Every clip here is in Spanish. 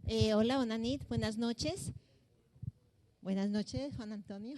Hola, Onanit, buenas noches. Buenas noches, Juan Antonio.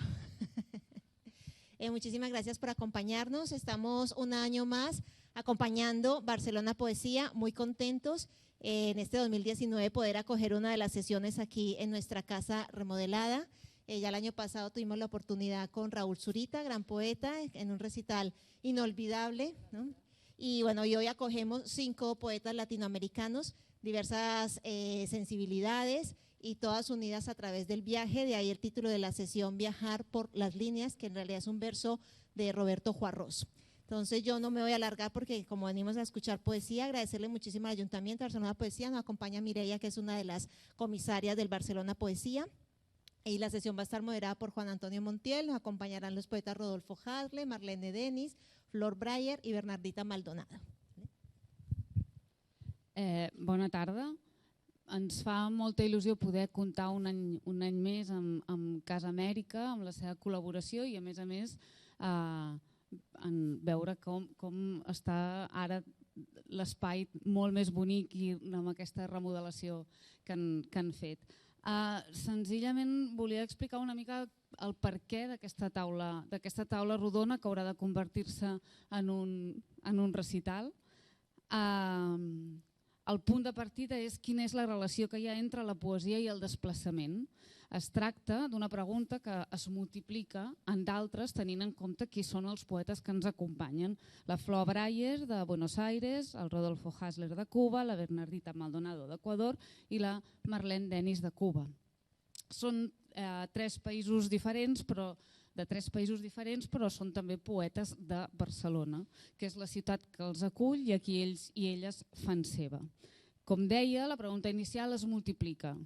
Muchísimas gracias por acompañarnos. Estamos un año más acompañando Barcelona Poesía, muy contentos en este 2019 poder acoger una de las sesiones aquí en nuestra casa remodelada. Ya el año pasado tuvimos la oportunidad con Raúl Zurita, gran poeta, en un recital inolvidable, ¿no? Y bueno, y hoy acogemos 5 poetas latinoamericanos, diversas sensibilidades y todas unidas a través del viaje. De ahí el título de la sesión, Viajar por las líneas, que en realidad es un verso de Roberto Juarros. Entonces yo no me voy a alargar porque como venimos a escuchar poesía, agradecerle muchísimo al Ayuntamiento de Barcelona Poesía. Nos acompaña Mireia, que es una de las comisarias del Barcelona Poesía. Y la sesión va a estar moderada por Juan Antonio Montiel. Nos acompañarán los poetas Rodolfo Hasle, Marlene Denis, Flor Breyer i Bernardita Maldonado. Bona tarda. Ens fa molta il·lusió poder comptar un any més amb Casa Amèrica, amb la seva col·laboració i a més en veure com està ara l'espai molt més bonic i amb aquesta remodelació que han fet. Senzillament volia explicar una mica el perquè d'aquesta taula rodona que haurà de convertir-se en un recital. El punt de partida és quina és la relació que hi ha entre la poesia i el desplaçament. Es tracta d'una pregunta que es multiplica en d'altres tenint en compte qui són els poetes que ens acompanyen. La Flor Breyer de Buenos Aires, el Rodolfo Hasler de Cuba, la Bernardita Maldonado d'Equador i la Marlene Denis de Cuba. Són 3 països diferents, però són també poetes de Barcelona, que és la ciutat que els acull i aquí ells i elles fan seva. Com deia, la pregunta inicial es multiplica.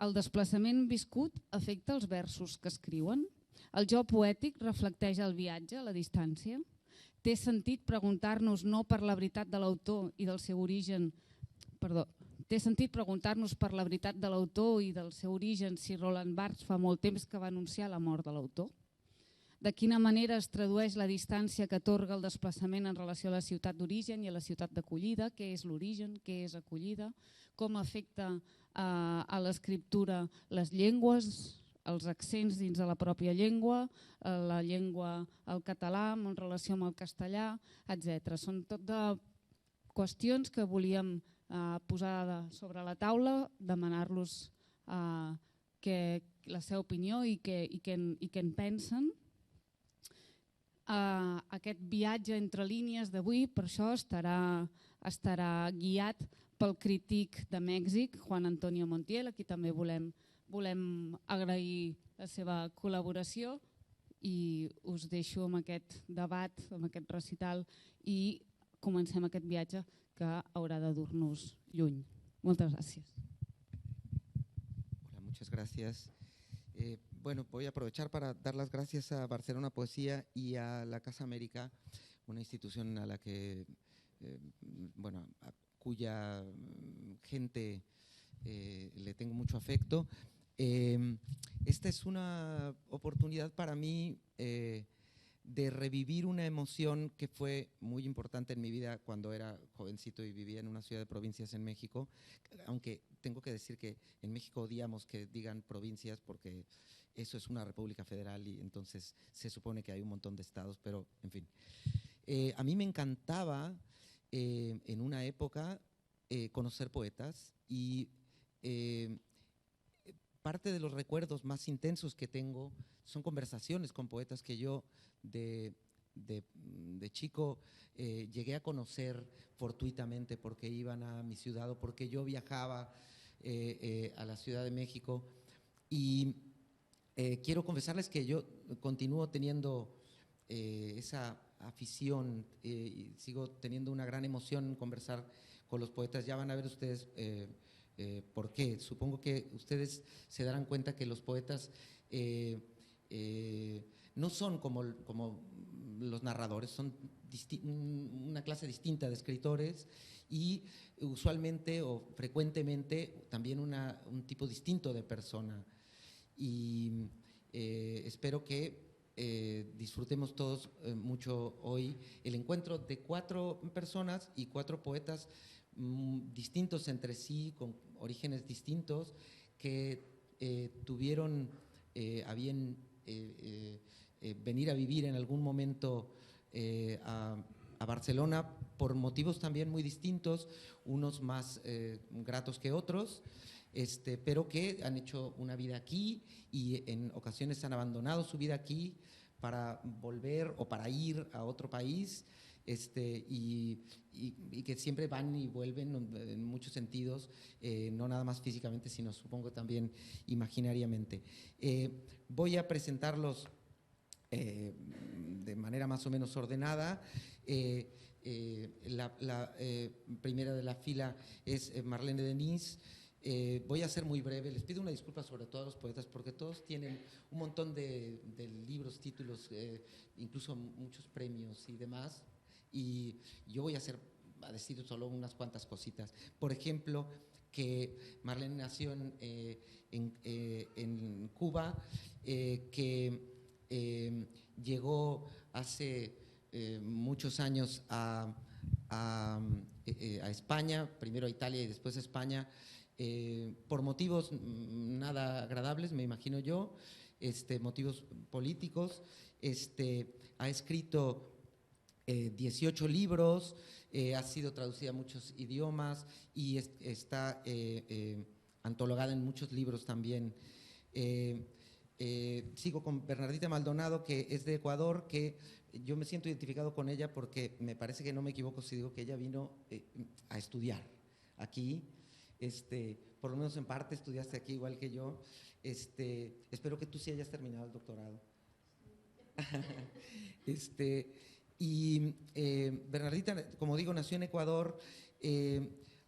El desplaçament viscut afecta els versos que escriuen? El jo poètic reflecteix el viatge, la distància? Té sentit preguntar-nos no per la veritat de l'autor i del seu origen, Té sentit preguntar-nos per la veritat de l'autor i del seu origen si Roland Barthes fa molt temps que va anunciar la mort de l'autor? De quina manera es tradueix la distància que atorga el desplaçament en relació a la ciutat d'origen i a la ciutat d'acollida? Què és l'origen? Què és acollida? Com afecta a l'escriptura les llengües, els accents dins de la pròpia llengua, la llengua, el català en relació amb el castellà, etc. Són tot de qüestions que volíem posar sobre la taula, demanar-los la seva opinió i què en pensen. Aquest viatge entre línies d'avui per això estarà guiat pel crític de Mèxic, Juan Antonio Montiel, a qui també volem agrair la seva col·laboració i us deixo amb aquest debat, amb aquest recital i comencem aquest viatge que haurà de dur-nos lluny. Moltes gràcies. Hola, muchas gracias. Bueno, voy a aprovechar para dar las gracias a Barcelona Poesía y a la Casa América, una institución a la que, a cuya gente le tengo mucho afecto. Esta es una oportunidad para mí de revivir una emoción que fue muy importante en mi vida cuando era jovencito y vivía en una ciudad de provincias en México, aunque tengo que decir que en México odiamos que digan provincias porque eso es una república federal y entonces se supone que hay un montón de estados, pero en fin. A mí me encantaba en una época conocer poetas y parte de los recuerdos más intensos que tengo son conversaciones con poetas que yo de chico llegué a conocer fortuitamente porque iban a mi ciudad o porque yo viajaba a la Ciudad de México. Y quiero confesarles que yo continúo teniendo esa afición y sigo teniendo una gran emoción en conversar con los poetas. Ya van a ver ustedes por qué. Supongo que ustedes se darán cuenta que los poetas no son como los narradores, son una clase distinta de escritores y usualmente o frecuentemente también un tipo distinto de persona. Y espero que disfrutemos todos mucho hoy el encuentro de 4 personas y 4 poetas distintos entre sí, con orígenes distintos, que tuvieron a bien venir a vivir en algún momento a Barcelona por motivos también muy distintos, unos más gratos que otros, pero que han hecho una vida aquí y en ocasiones han abandonado su vida aquí para volver o para ir a otro país, y que siempre van y vuelven en muchos sentidos, no nada más físicamente, sino supongo también imaginariamente. Voy a presentarlos de manera más o menos ordenada. La primera de la fila es Marlene Denis. Voy a ser muy breve, les pido una disculpa sobre todo a los poetas porque todos tienen un montón de libros, títulos, incluso muchos premios y demás, y yo voy a decir solo unas cuantas cositas. Por ejemplo, que Marlene nació en Cuba, que llegó hace muchos años a España, primero a Italia y después a España, por motivos nada agradables, me imagino yo, motivos políticos. Ha escrito 18 libros, ha sido traducida a muchos idiomas y está antologada en muchos libros también. Sigo con Bernardita Maldonado, que es de Ecuador, que yo me siento identificado con ella porque me parece que no me equivoco si digo que ella vino a estudiar aquí. Por lo menos en parte estudiaste aquí igual que yo. Espero que tú sí hayas terminado el doctorado. Bernardita, como digo, nació en Ecuador,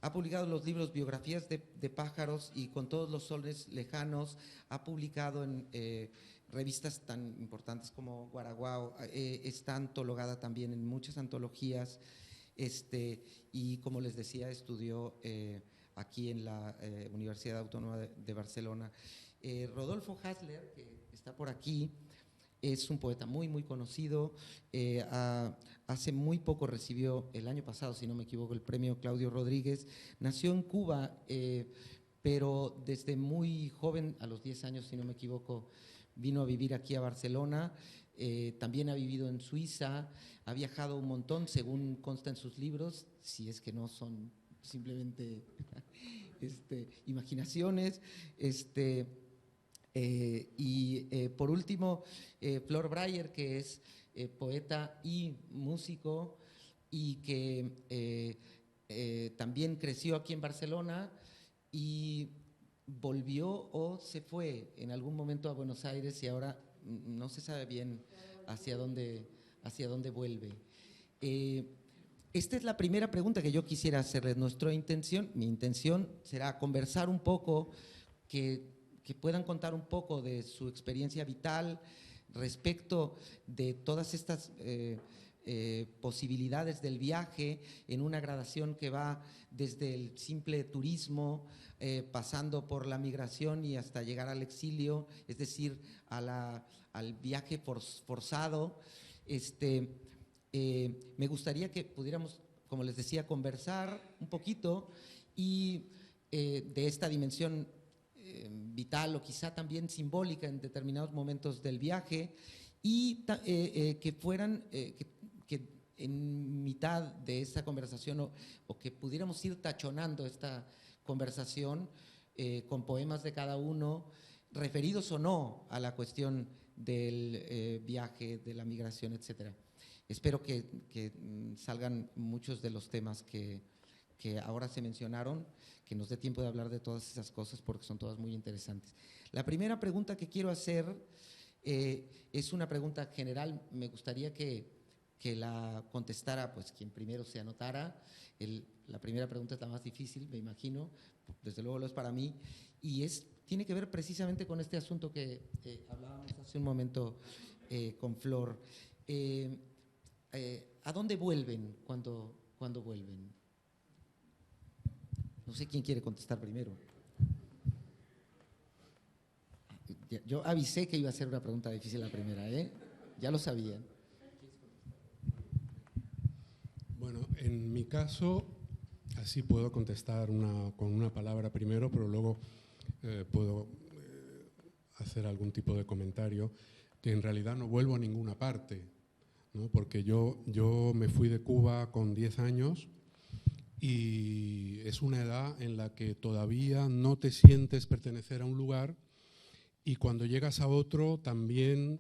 ha publicado los libros Biografías de pájaros y Con todos los soles lejanos, ha publicado en revistas tan importantes como Guaraguao, está antologada también en muchas antologías, y como les decía, estudió aquí en la Universidad Autónoma de Barcelona. Rodolfo Hasler, que está por aquí, es un poeta muy, muy conocido. Hace muy poco recibió, el año pasado, si no me equivoco, el premio Claudio Rodríguez. Nació en Cuba, pero desde muy joven, a los 10 años, si no me equivoco, vino a vivir aquí a Barcelona. También ha vivido en Suiza, ha viajado un montón, según consta en sus libros, si es que no son simplemente imaginaciones. Por último, Flor Breyer, que es poeta y músico y que también creció aquí en Barcelona y volvió o se fue en algún momento a Buenos Aires y ahora no se sabe bien hacia dónde vuelve. Esta es la primera pregunta que yo quisiera hacerles. Mi intención será conversar un poco, que puedan contar un poco de su experiencia vital respecto de todas estas posibilidades del viaje en una gradación que va desde el simple turismo, pasando por la migración y hasta llegar al exilio, es decir, al viaje forzado. Me gustaría que pudiéramos, como les decía, conversar un poquito y de esta dimensión vital o quizá también simbólica en determinados momentos del viaje, y que fueran, que en mitad de esta conversación o que pudiéramos ir tachonando esta conversación con poemas de cada uno, referidos o no a la cuestión del viaje, de la migración, etcétera. Espero que salgan muchos de los temas que ahora se mencionaron, que nos dé tiempo de hablar de todas esas cosas porque son todas muy interesantes. La primera pregunta que quiero hacer es una pregunta general. Me gustaría que la contestara pues quien primero se anotara. La primera pregunta es la más difícil, me imagino, desde luego lo es para mí, y tiene que ver precisamente con este asunto que hablábamos hace un momento con Flor. ¿A dónde vuelven cuando vuelven? No sé quién quiere contestar primero. Yo avisé que iba a ser una pregunta difícil la primera, ¿eh? Ya lo sabían. Bueno, en mi caso, Así puedo contestar con una palabra primero, pero luego puedo hacer algún tipo de comentario, que en realidad no vuelvo a ninguna parte, ¿no? Porque yo me fui de Cuba con 10 años y es una edad en la que todavía no te sientes pertenecer a un lugar, y cuando llegas a otro también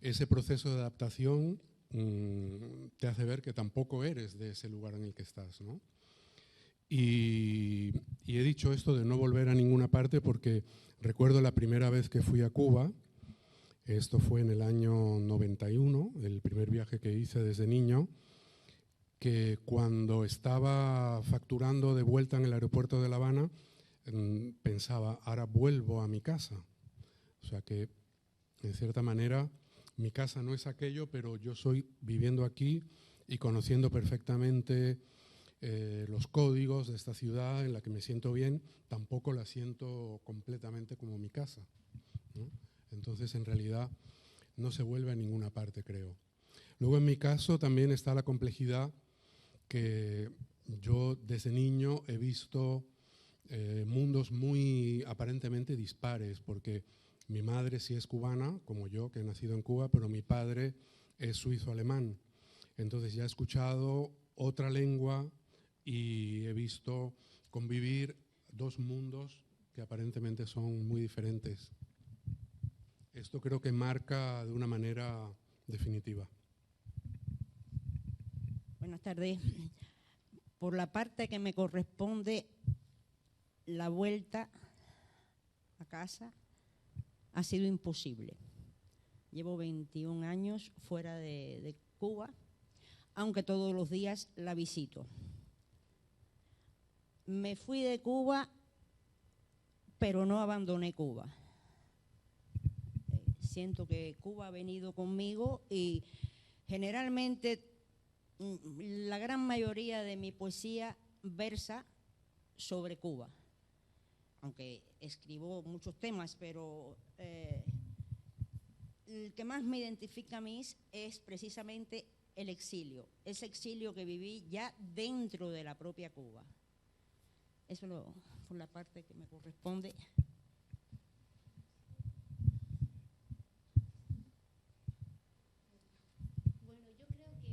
ese proceso de adaptación te hace ver que tampoco eres de ese lugar en el que estás, ¿no? Y he dicho esto de no volver a ninguna parte porque recuerdo la primera vez que fui a Cuba. Esto fue en el año 91, el primer viaje que hice desde niño, que cuando estaba facturando de vuelta en el aeropuerto de La Habana, pensaba, ahora vuelvo a mi casa. O sea que, en cierta manera, mi casa no es aquello, pero yo soy viviendo aquí y conociendo perfectamente los códigos de esta ciudad en la que me siento bien, tampoco la siento completamente como mi casa, ¿no? Entonces, en realidad, no se vuelve a ninguna parte, creo. Luego, en mi caso, también está la complejidad que yo desde niño he visto mundos muy aparentemente dispares, porque mi madre sí es cubana, como yo, que he nacido en Cuba, pero mi padre es suizo-alemán. Entonces ya he escuchado otra lengua y he visto convivir dos mundos que aparentemente son muy diferentes. Esto creo que marca de una manera definitiva. Buenas tardes. Por la parte que me corresponde, la vuelta a casa ha sido imposible. Llevo 21 años fuera de Cuba, aunque todos los días la visito. Me fui de Cuba, pero no abandoné Cuba. Siento que Cuba ha venido conmigo y generalmente la gran mayoría de mi poesía versa sobre Cuba. Aunque escribo muchos temas, pero el que más me identifica a mí es precisamente el exilio, ese exilio que viví ya dentro de la propia Cuba. Eso es la parte que me corresponde. Bueno, yo creo que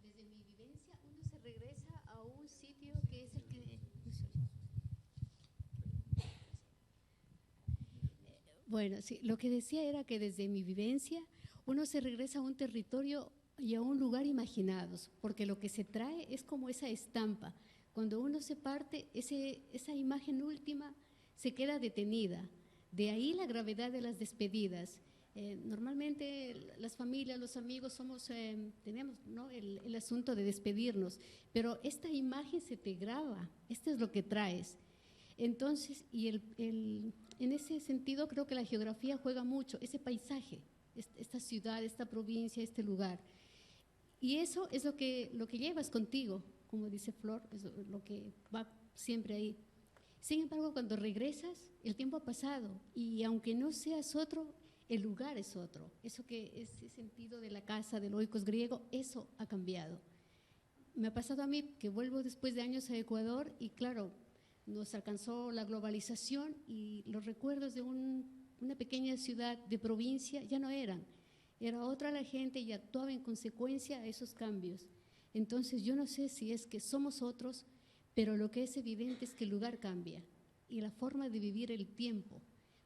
desde mi vivencia uno se regresa a un sitio que es el que... Bueno, sí, lo que decía era que desde mi vivencia uno se regresa a un territorio y a un lugar imaginados, porque lo que se trae es como esa estampa. Cuando uno se parte, esa imagen última se queda detenida. De ahí la gravedad de las despedidas. Normalmente las familias, los amigos tenemos, ¿no?, el asunto de despedirnos, pero esta imagen se te graba, esto es lo que traes. Entonces, y en ese sentido creo que la geografía juega mucho, ese paisaje, esta ciudad, esta provincia, este lugar. Y eso es lo que llevas contigo, como dice Flor, es lo que va siempre ahí. Sin embargo, cuando regresas, el tiempo ha pasado y aunque no seas otro, el lugar es otro. Eso que ese sentido de la casa, del oikos griego, eso ha cambiado. Me ha pasado a mí que vuelvo después de años a Ecuador y claro, nos alcanzó la globalización y los recuerdos de una pequeña ciudad de provincia ya no eran. Era otra la gente y actuaba en consecuencia a esos cambios. Entonces yo no sé si es que somos otros, pero lo que es evidente es que el lugar cambia y la forma de vivir el tiempo.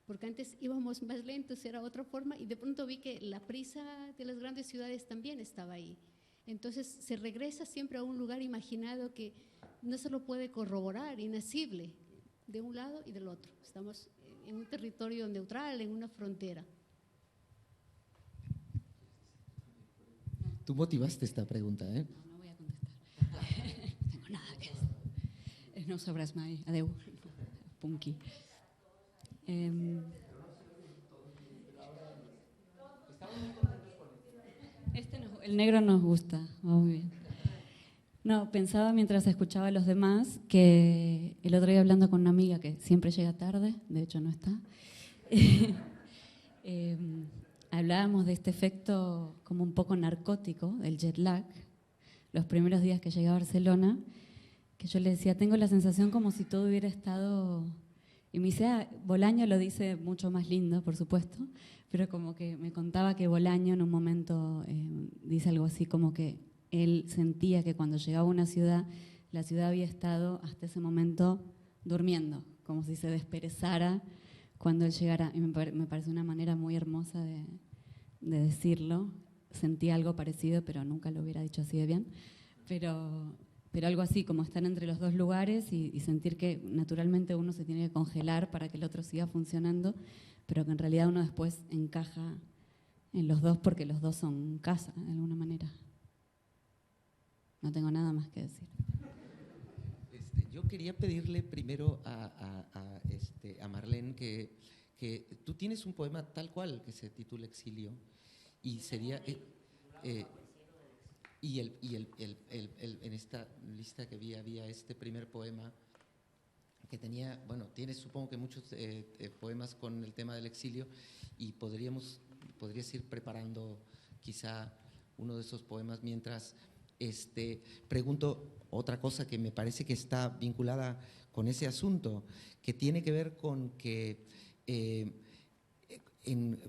Porque antes íbamos más lentos, era otra forma, y de pronto vi que la prisa de las grandes ciudades también estaba ahí. Entonces se regresa siempre a un lugar imaginado que no se lo puede corroborar, inacible, de un lado y del otro. Estamos en un territorio neutral, en una frontera. Tú motivaste esta pregunta, ¿eh? No voy a contestar. No tengo nada que decir. No sabràs mai. Adeu, punqui. El negro nos gusta, va muy bien. No, pensaba mientras escuchaba a los demás que el otro día hablando con una amiga que siempre llega tarde, de hecho no está, hablábamos de este efecto como un poco narcótico del jet lag. Los primeros días que llegué a Barcelona que yo le decía, tengo la sensación como si todo hubiera estado... Y me dice, Bolaño lo dice mucho más lindo, por supuesto, pero como que me contaba que Bolaño en un momento dice algo así como que él sentía que cuando llegaba a una ciudad, la ciudad había estado hasta ese momento durmiendo, como si se desperezara cuando él llegara. Y me parece una manera muy hermosa de decirlo. Sentí algo parecido, pero nunca lo hubiera dicho así de bien. Pero algo así, como estar entre los dos lugares y sentir que naturalmente uno se tiene que congelar para que el otro siga funcionando, pero que en realidad uno después encaja en los dos porque los dos son casa, de alguna manera. No tengo nada más que decir. Yo quería pedirle primero a Marlene que tú tienes un poema tal cual que se titula Exilio y sería en esta lista que vi había este primer poema que tenía, bueno, tienes supongo que muchos poemas con el tema del exilio y podrías ir preparando quizá uno de esos poemas mientras pregunto otra cosa que me parece que está vinculada con ese asunto, que tiene que ver con que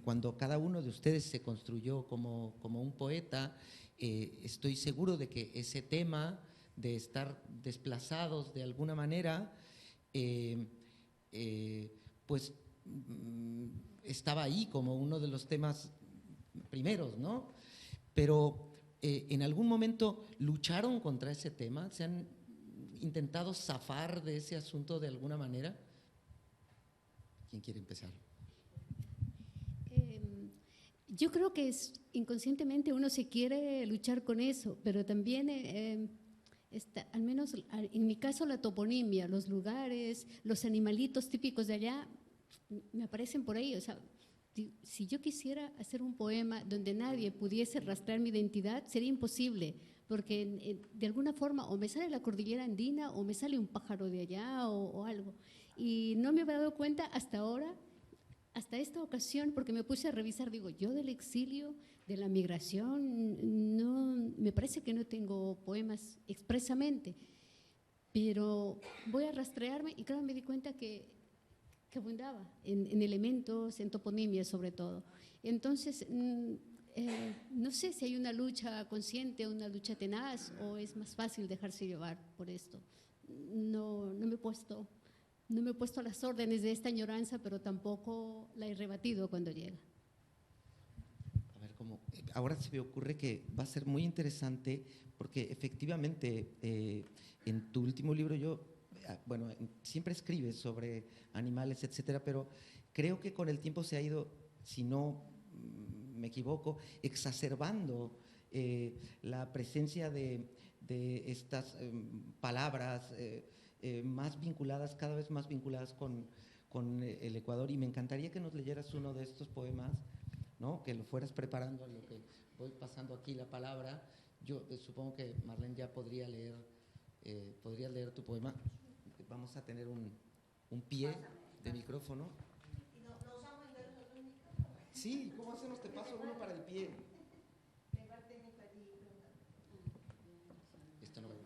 cuando cada uno de ustedes se construyó como un poeta, estoy seguro de que ese tema de estar desplazados de alguna manera, pues estaba ahí como uno de los temas primeros, ¿no? Pero ¿en algún momento lucharon contra ese tema? ¿Se han intentado zafar de ese asunto de alguna manera? ¿Quién quiere empezar? Yo creo que inconscientemente uno se quiere luchar con eso, pero también, al menos en mi caso, la toponimia, los lugares, los animalitos típicos de allá, me aparecen por ahí. O sea, si yo quisiera hacer un poema donde nadie pudiese rastrear mi identidad, sería imposible, porque de alguna forma o me sale la cordillera andina o me sale un pájaro de allá o algo. Y no me había dado cuenta hasta ahora, hasta esta ocasión, porque me puse a revisar, digo, yo del exilio, de la migración, no, me parece que no tengo poemas expresamente, pero voy a rastrearme y claro, me di cuenta que abundaba en elementos, en toponimias sobre todo. Entonces, no sé si hay una lucha consciente o una lucha tenaz o es más fácil dejarse llevar por esto. No me he puesto a las órdenes de esta añoranza, pero tampoco la he rebatido cuando llega. A ver, ahora se me ocurre que va a ser muy interesante porque efectivamente en tu último libro bueno, siempre escribes sobre animales, etcétera, pero creo que con el tiempo se ha ido, si no me equivoco, exacerbando la presencia de estas palabras cada vez más vinculadas con el Ecuador, y me encantaría que nos leyeras uno de estos poemas, ¿no? Que lo fueras preparando en lo que voy pasando aquí la palabra. Yo supongo que Marlene ya podría leer tu poema. Vamos a tener un pie de micrófono. ¿No usamos nosotros un micrófono? Sí, ¿cómo hacemos? Te paso uno para el pie. Esto no va a ir.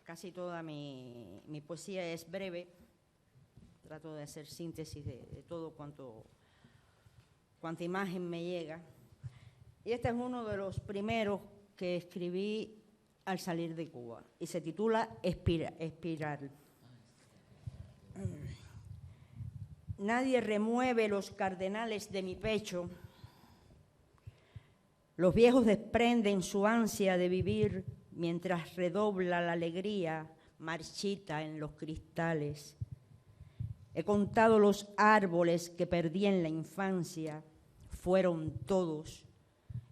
Casi toda mi poesía es breve. Trato de hacer síntesis de todo cuanta imagen me llega. Y este es uno de los primeros que escribí al salir de Cuba y se titula Espiral. Nadie remueve los cardenales de mi pecho. Los viejos desprenden su ansia de vivir mientras redobla la alegría marchita en los cristales. He contado los árboles que perdí en la infancia, fueron todos,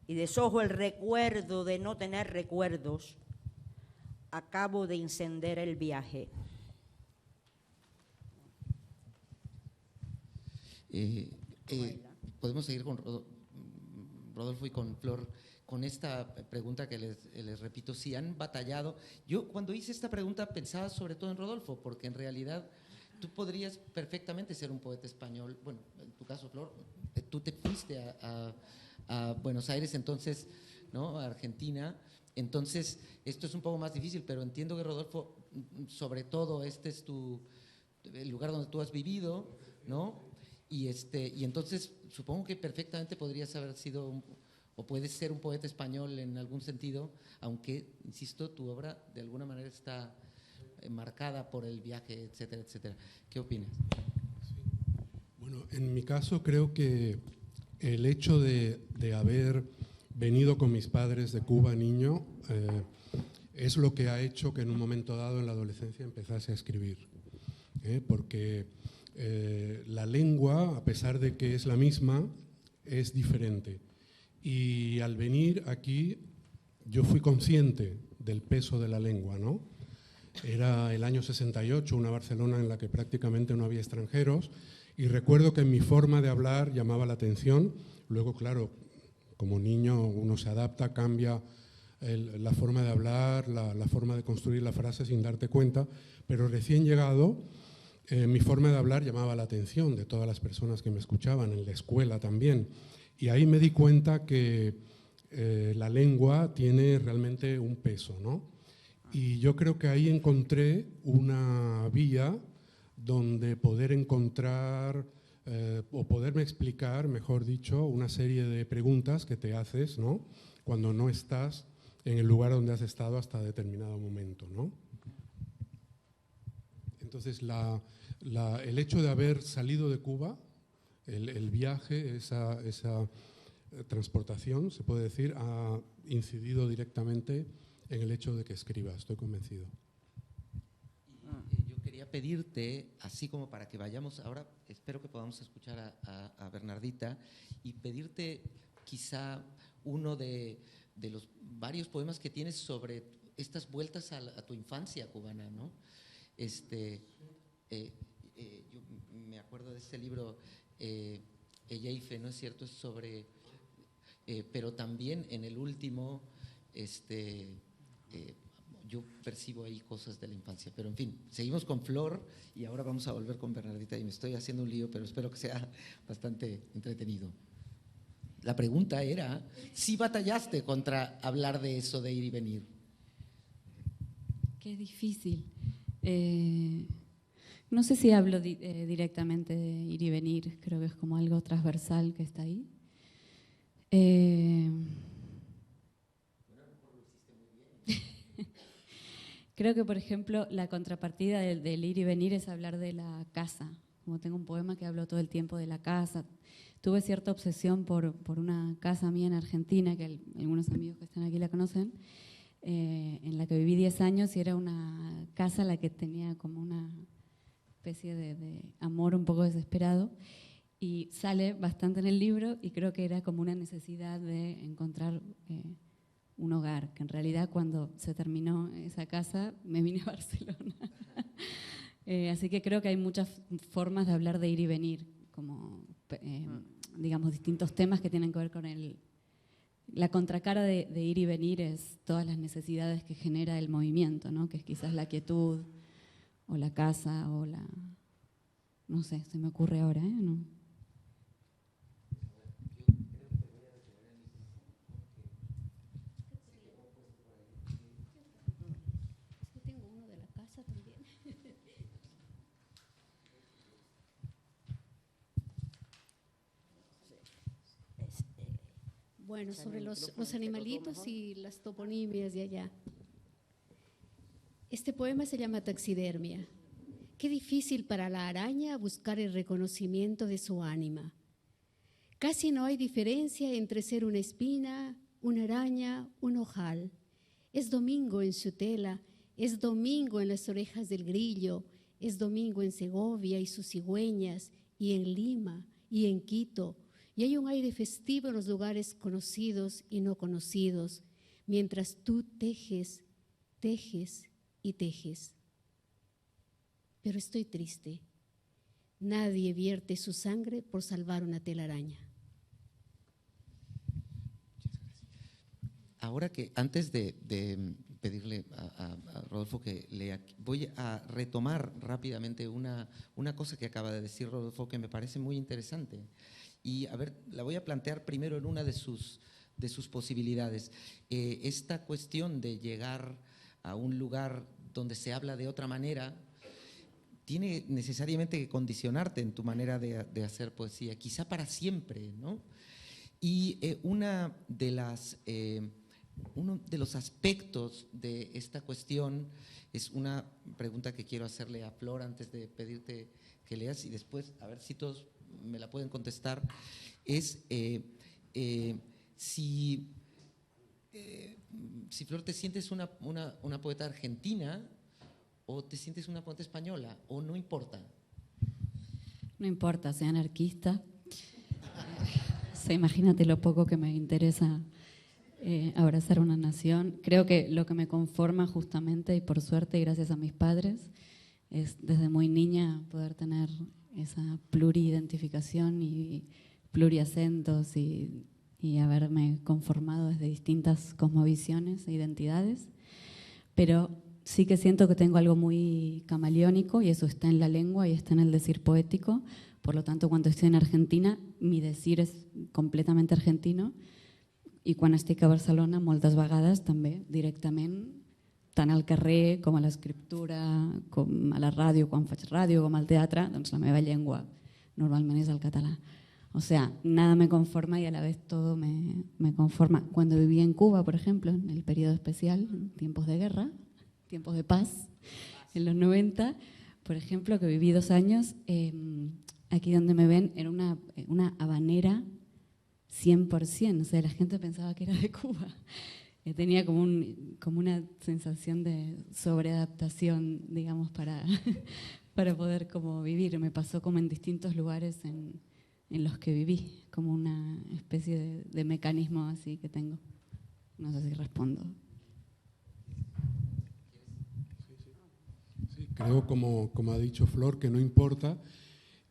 y deshojo el recuerdo de no tener recuerdos. Acabo de encender el viaje. Podemos seguir con Rodolfo y con Flor. con esta pregunta que les repito, si han batallado. Yo cuando hice esta pregunta pensaba sobre todo en Rodolfo, porque en realidad tú podrías perfectamente ser un poeta español. Bueno, en tu caso, Flor, tú te fuiste a Buenos Aires, entonces, ¿no? A Argentina. Entonces, esto es un poco más difícil, pero entiendo que Rodolfo, sobre todo, este es el lugar donde tú has vivido, ¿no? Y entonces supongo que perfectamente podrías haber sido o puedes ser un poeta español en algún sentido, aunque, insisto, tu obra de alguna manera está marcada por el viaje, etcétera, etcétera. ¿Qué opinas? Sí. Bueno, en mi caso creo que el hecho de haber venido con mis padres de Cuba niño es lo que ha hecho que en un momento dado en la adolescencia empezase a escribir. Porque la lengua, a pesar de que es la misma, es diferente. Y al venir aquí yo fui consciente del peso de la lengua, ¿no? Era el año 68, una Barcelona en la que prácticamente no había extranjeros, y recuerdo que mi forma de hablar llamaba la atención. Luego, claro, como niño uno se adapta, cambia la forma de hablar, la forma de construir la frase sin darte cuenta, pero recién llegado mi forma de hablar llamaba la atención de todas las personas que me escuchaban, en la escuela también. Y ahí me di cuenta que la lengua tiene realmente un peso, ¿no? Y yo creo que ahí encontré una vía donde poder encontrar o poderme explicar, mejor dicho, una serie de preguntas que te haces, ¿no? Cuando no estás en el lugar donde has estado hasta determinado momento, ¿no? Entonces, el hecho de haber salido de Cuba, el viaje, esa transportación, se puede decir, ha incidido directamente en el hecho de que escriba, estoy convencido. Yo quería pedirte, así como para que vayamos, ahora espero que podamos escuchar a Bernardita, y pedirte quizá uno de los varios poemas que tienes sobre estas vueltas a tu infancia cubana, ¿no? Yo me acuerdo de este libro, Eyeife, ¿no es cierto? Es sobre, pero también en el último, yo percibo ahí cosas de la infancia. Pero en fin, seguimos con Flor y ahora vamos a volver con Bernardita y me estoy haciendo un lío, pero espero que sea bastante entretenido. La pregunta era, ¿si batallaste contra hablar de eso, de ir y venir? Qué difícil. No sé si hablo directamente de ir y venir, creo que es como algo transversal que está ahí. Creo que, por ejemplo, la contrapartida del ir y venir es hablar de la casa. Como tengo un poema que hablo todo el tiempo de la casa. Tuve cierta obsesión por una casa mía en Argentina, que algunos amigos que están aquí la conocen, en la que viví 10 años y era una casa en la que tenía como una especie de amor un poco desesperado. Y sale bastante en el libro y creo que era como una necesidad de encontrar un hogar, que en realidad cuando se terminó esa casa me vine a Barcelona. Así que creo que hay muchas formas de hablar de ir y venir, como digamos distintos temas que tienen que ver con la contracara de ir y venir es todas las necesidades que genera el movimiento, ¿no? Que es quizás la quietud o la casa o no sé, se me ocurre ahora, ¿no? Bueno, sobre los animalitos y las toponimias de allá. Este poema se llama Taxidermia. Qué difícil para la araña buscar el reconocimiento de su ánima. Casi no hay diferencia entre ser una espina, una araña, un ojal. Es domingo en su tela, es domingo en las orejas del grillo, es domingo en Segovia y sus cigüeñas, y en Lima, y en Quito, y hay un aire festivo en los lugares conocidos y no conocidos, mientras tú tejes, tejes y tejes. Pero estoy triste. Nadie vierte su sangre por salvar una telaraña. ahora que antes de pedirle a Rodolfo que lea, voy a retomar rápidamente una cosa que acaba de decir Rodolfo que me parece muy interesante. Y a ver, la voy a plantear primero en una de sus posibilidades. Esta cuestión de llegar a un lugar donde se habla de otra manera tiene necesariamente que condicionarte en tu manera de hacer poesía, quizá para siempre, ¿no? Y uno de los aspectos de esta cuestión es una pregunta que quiero hacerle a Flor antes de pedirte que leas y después, a ver si todos me la pueden contestar, es si Flor te sientes una poeta argentina o te sientes una poeta española, o no importa. No importa, sea anarquista. Imagínate lo poco que me interesa abrazar una nación. Creo que lo que me conforma justamente, y por suerte y gracias a mis padres, es desde muy niña poder tener esa pluriidentificación y pluriacentos y haberme conformado desde distintas cosmovisiones e identidades. Pero sí que siento que tengo algo muy camaleónico y eso está en la lengua y está en el decir poético. Por lo tanto, cuando estoy en Argentina, mi decir és completament argentino i quan estic a Barcelona, moltes vegades també directament, tant al carrer com a l'escriptura, com a la ràdio, quan faig ràdio, com al teatre, doncs la meva llengua normalment és el català. O sea, nada me conforma y a la vez todo me conforma. Cuando viví en Cuba, por ejemplo, en el periodo especial, en tiempos de guerra, tiempos de paz, en los 90, por ejemplo, que viví 2 años, aquí donde me ven era una habanera 100%, o sea, la gente pensaba que era de Cuba. Tenía como una sensación de sobreadaptación, digamos, para poder como vivir. Me pasó como en distintos lugares en los que viví, como una especie de mecanismo así que tengo. No sé si respondo. Sí, creo, como ha dicho Flor, que no importa.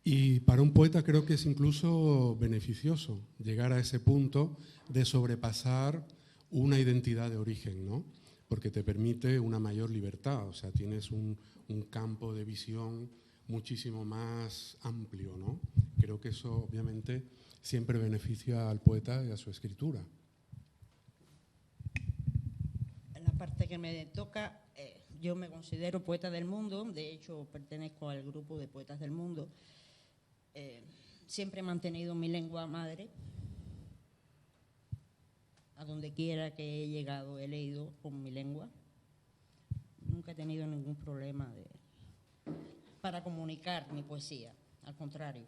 Y para un poeta creo que es incluso beneficioso llegar a ese punto de sobrepasar una identidad de origen, ¿no? Porque te permite una mayor libertad, o sea, tienes un campo de visión muchísimo más amplio, ¿no? Creo que eso obviamente siempre beneficia al poeta y a su escritura. En la parte que me toca, yo me considero poeta del mundo, de hecho pertenezco al grupo de poetas del mundo. Siempre he mantenido mi lengua madre. A donde quiera que he llegado he leído con mi lengua. Nunca he tenido ningún problema para comunicar mi poesía, al contrario.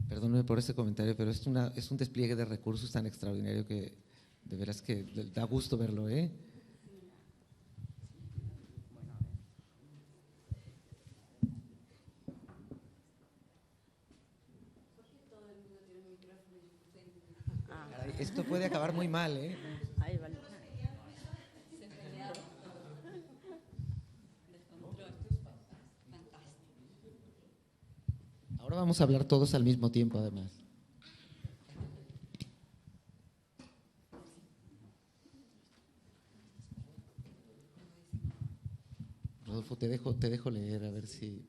Perdóneme por ese comentario, pero es un despliegue de recursos tan extraordinario que de veras que da gusto verlo, ¿eh? Esto puede acabar muy mal, ¿eh? Ahí vale. Ahora vamos a hablar todos al mismo tiempo, además. Rodolfo, te dejo leer, a ver si…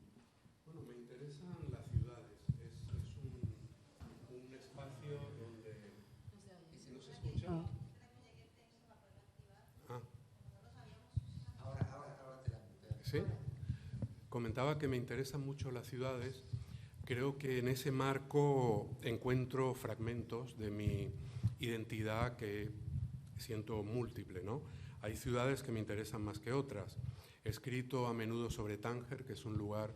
Bueno, me interesan las ciudades. Es un espacio donde… ¿No se escucha? Ahora te la… Sí. Comentaba que me interesan mucho las ciudades. Creo que en ese marco encuentro fragmentos de mi identidad que siento múltiple, ¿no? Hay ciudades que me interesan más que otras. He escrito a menudo sobre Tánger, que es un lugar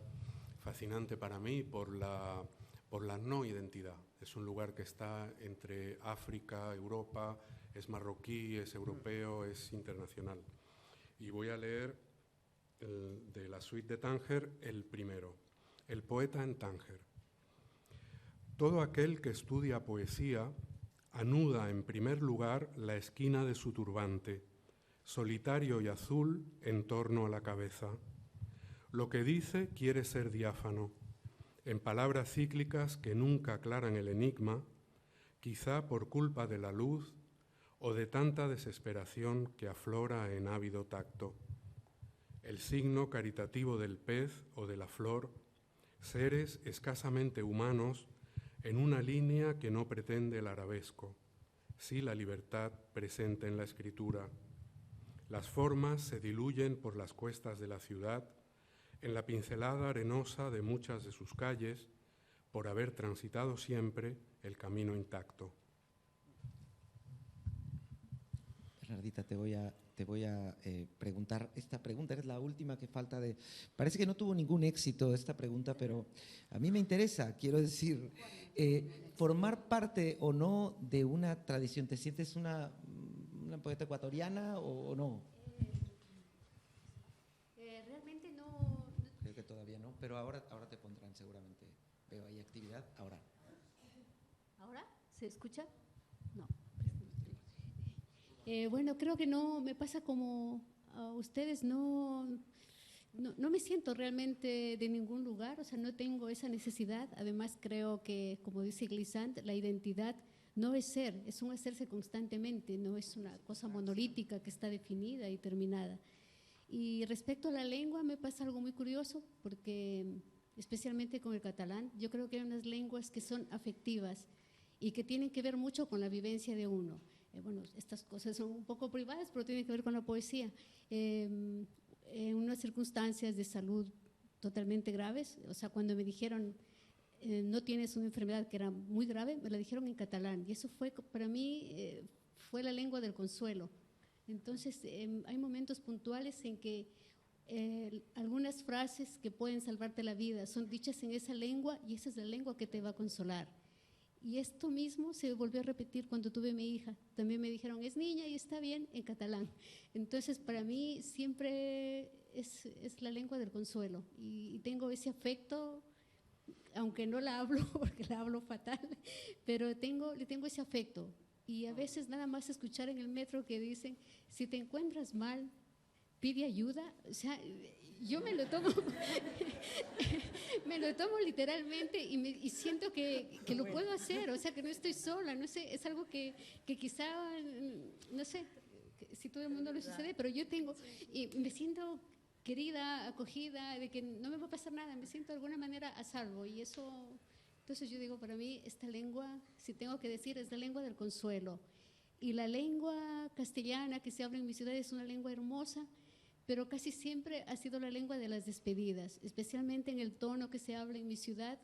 fascinante para mí por la no identidad. Es un lugar que está entre África, Europa, es marroquí, es europeo, es internacional. Y voy a leer de la suite de Tánger el primero. El poeta en Tánger. Todo aquel que estudia poesía anuda en primer lugar la esquina de su turbante, solitario y azul en torno a la cabeza. Lo que dice quiere ser diáfano, en palabras cíclicas que nunca aclaran el enigma, quizá por culpa de la luz o de tanta desesperación que aflora en ávido tacto. El signo caritativo del pez o de la flor, seres escasamente humanos en una línea que no pretende el arabesco, sí la libertad presente en la escritura. Las formas se diluyen por las cuestas de la ciudad, en la pincelada arenosa de muchas de sus calles, por haber transitado siempre el camino intacto. Bernardita, te voy a preguntar, esta pregunta es la última que falta de… Parece que no tuvo ningún éxito esta pregunta, pero a mí me interesa, quiero decir, formar parte o no de una tradición. ¿Te sientes una poeta ecuatoriana o no? Realmente no. Creo que todavía no, pero ahora te pondrán seguramente. Veo ahí actividad, ahora. ¿Ahora? ¿Se escucha? No. Bueno, creo que no, me pasa como a ustedes, no me siento realmente de ningún lugar, o sea, no tengo esa necesidad. Además, creo que, como dice Glissant, la identidad no es ser, es un hacerse constantemente, no es una cosa monolítica que está definida y terminada. Y respecto a la lengua, me pasa algo muy curioso, porque especialmente con el catalán, yo creo que hay unas lenguas que son afectivas y que tienen que ver mucho con la vivencia de uno. Bueno, estas cosas son un poco privadas, pero tienen que ver con la poesía. En unas circunstancias de salud totalmente graves, o sea, cuando me dijeron no tienes una enfermedad que era muy grave, me la dijeron en catalán, y eso fue para mí fue la lengua del consuelo. Entonces hay momentos puntuales en que algunas frases que pueden salvarte la vida son dichas en esa lengua, y esa es la lengua que te va a consolar. Y esto mismo se volvió a repetir cuando tuve a mi hija. También me dijeron, es niña y está bien, en catalán. Entonces, para mí siempre es la lengua del consuelo. Y tengo ese afecto, aunque no la hablo, porque la hablo fatal, pero le tengo ese afecto. Y a veces nada más escuchar en el metro que dicen, si te encuentras mal, pide ayuda. O sea, yo me lo tomo literalmente y siento que lo puedo hacer, o sea, que no estoy sola, no sé, es algo que quizá, no sé si todo el mundo le sucede, pero yo tengo, y me siento querida, acogida, de que no me va a pasar nada, me siento de alguna manera a salvo, y eso, entonces yo digo, para mí esta lengua, si tengo que decir, es la lengua del consuelo. Y la lengua castellana que se habla en mi ciudad es una lengua hermosa, pero casi siempre ha sido la lengua de las despedidas, especialmente en el tono que se habla en mi ciudad,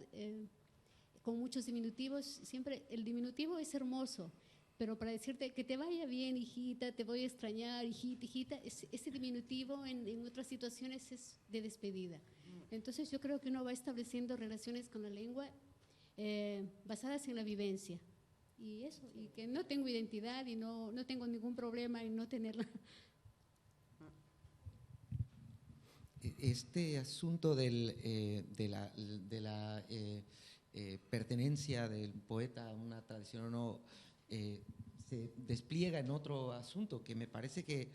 con muchos diminutivos. Siempre el diminutivo es hermoso, pero para decirte que te vaya bien, hijita, te voy a extrañar, hijita, ese diminutivo en otras situaciones es de despedida. Entonces yo creo que uno va estableciendo relaciones con la lengua basadas en la vivencia. Y eso, y que no tengo identidad y no tengo ningún problema en no tenerla. Este asunto de la pertenencia del poeta a una tradición o no se despliega en otro asunto que me parece que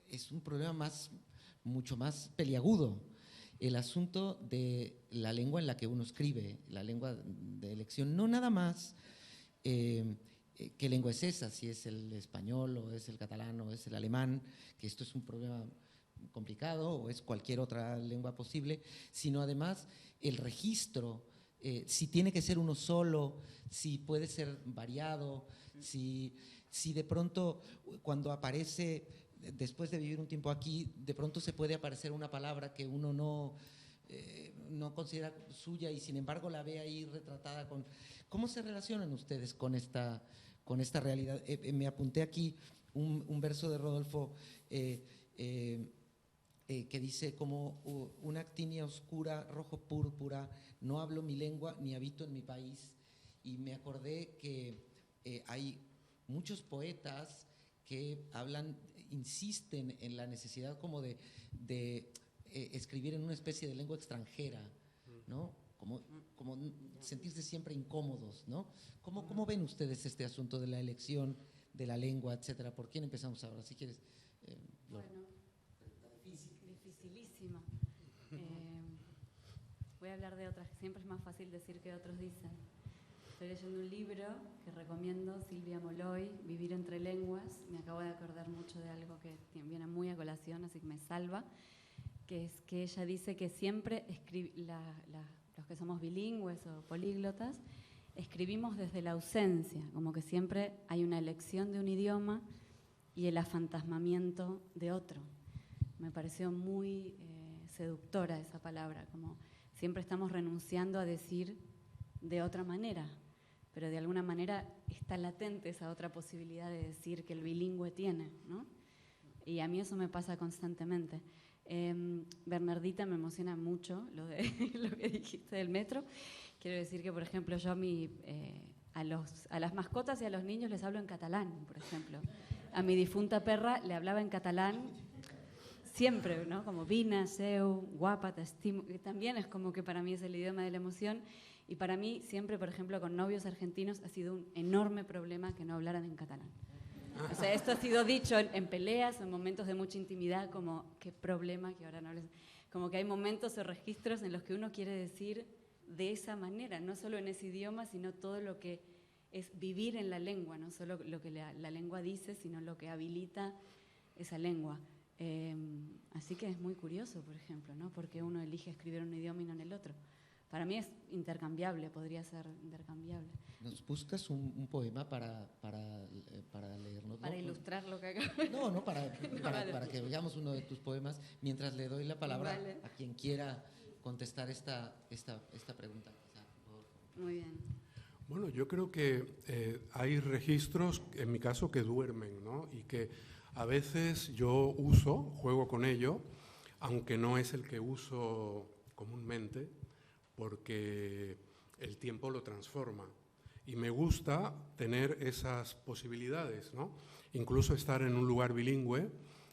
es un problema mucho más peliagudo. El asunto de la lengua en la que uno escribe, la lengua de elección, no nada más qué lengua es esa, si es el español o es el catalán o es el alemán, que esto es un problema complicado, o es cualquier otra lengua posible, sino además el registro, si tiene que ser uno solo, si puede ser variado, si de pronto cuando aparece, después de vivir un tiempo aquí, de pronto se puede aparecer una palabra que uno no considera suya y sin embargo la ve ahí retratada con… ¿Cómo se relacionan ustedes con esta realidad? Me apunté aquí un verso de Rodolfo que dice como una actinia oscura, rojo púrpura, no hablo mi lengua ni habito en mi país. Y me acordé que hay muchos poetas que insisten en la necesidad como de escribir en una especie de lengua extranjera, ¿no? como sentirse siempre incómodos, ¿no? ¿Cómo ven ustedes este asunto de la elección de la lengua, etcétera? ¿Por quién empezamos ahora? Si quieres, Bueno, dificilísima. Voy a hablar de otras, que siempre es más fácil decir que otros dicen. Estoy leyendo un libro que recomiendo, Silvia Molloy, Vivir entre lenguas. Me acabo de acordar mucho de algo que viene muy a colación, así que me salva, que es que ella dice que siempre los que somos bilingües o políglotas escribimos desde la ausencia, como que siempre hay una elección de un idioma y el afantasmamiento de otro. Me pareció muy seductora esa palabra, como siempre estamos renunciando a decir de otra manera, pero de alguna manera está latente esa otra posibilidad de decir que el bilingüe tiene, ¿no? Y a mí eso me pasa constantemente. Bernardita, me emociona mucho lo que dijiste del metro. Quiero decir que, por ejemplo, yo a las mascotas y a los niños les hablo en catalán, por ejemplo. A mi difunta perra le hablaba en catalán siempre, ¿no? Como vina, seu, guapa, te estimo. Que también es como que para mí es el idioma de la emoción. Y para mí siempre, por ejemplo, con novios argentinos ha sido un enorme problema que no hablaran en catalán. O sea, esto ha sido dicho en peleas, en momentos de mucha intimidad, como qué problema que ahora no hables. Como que hay momentos o registros en los que uno quiere decir de esa manera, no solo en ese idioma, sino todo lo que es vivir en la lengua, no solo lo que la lengua dice, sino lo que habilita esa lengua. Así que es muy curioso, por ejemplo, ¿no? Porque uno elige escribir un idioma y no en el otro. Para mí es intercambiable, podría ser intercambiable. ¿Nos buscas un poema para leernos? Para ilustrar lo que acabo. No, para que veamos uno de tus poemas, mientras le doy la palabra a quien quiera contestar esta pregunta. Muy bien. Bueno, yo creo que hay registros, en mi caso, que duermen, ¿no? Y que a veces yo juego con ello, aunque no es el que uso comúnmente, porque el tiempo lo transforma. Y me gusta tener esas posibilidades, ¿no? Incluso estar en un lugar bilingüe,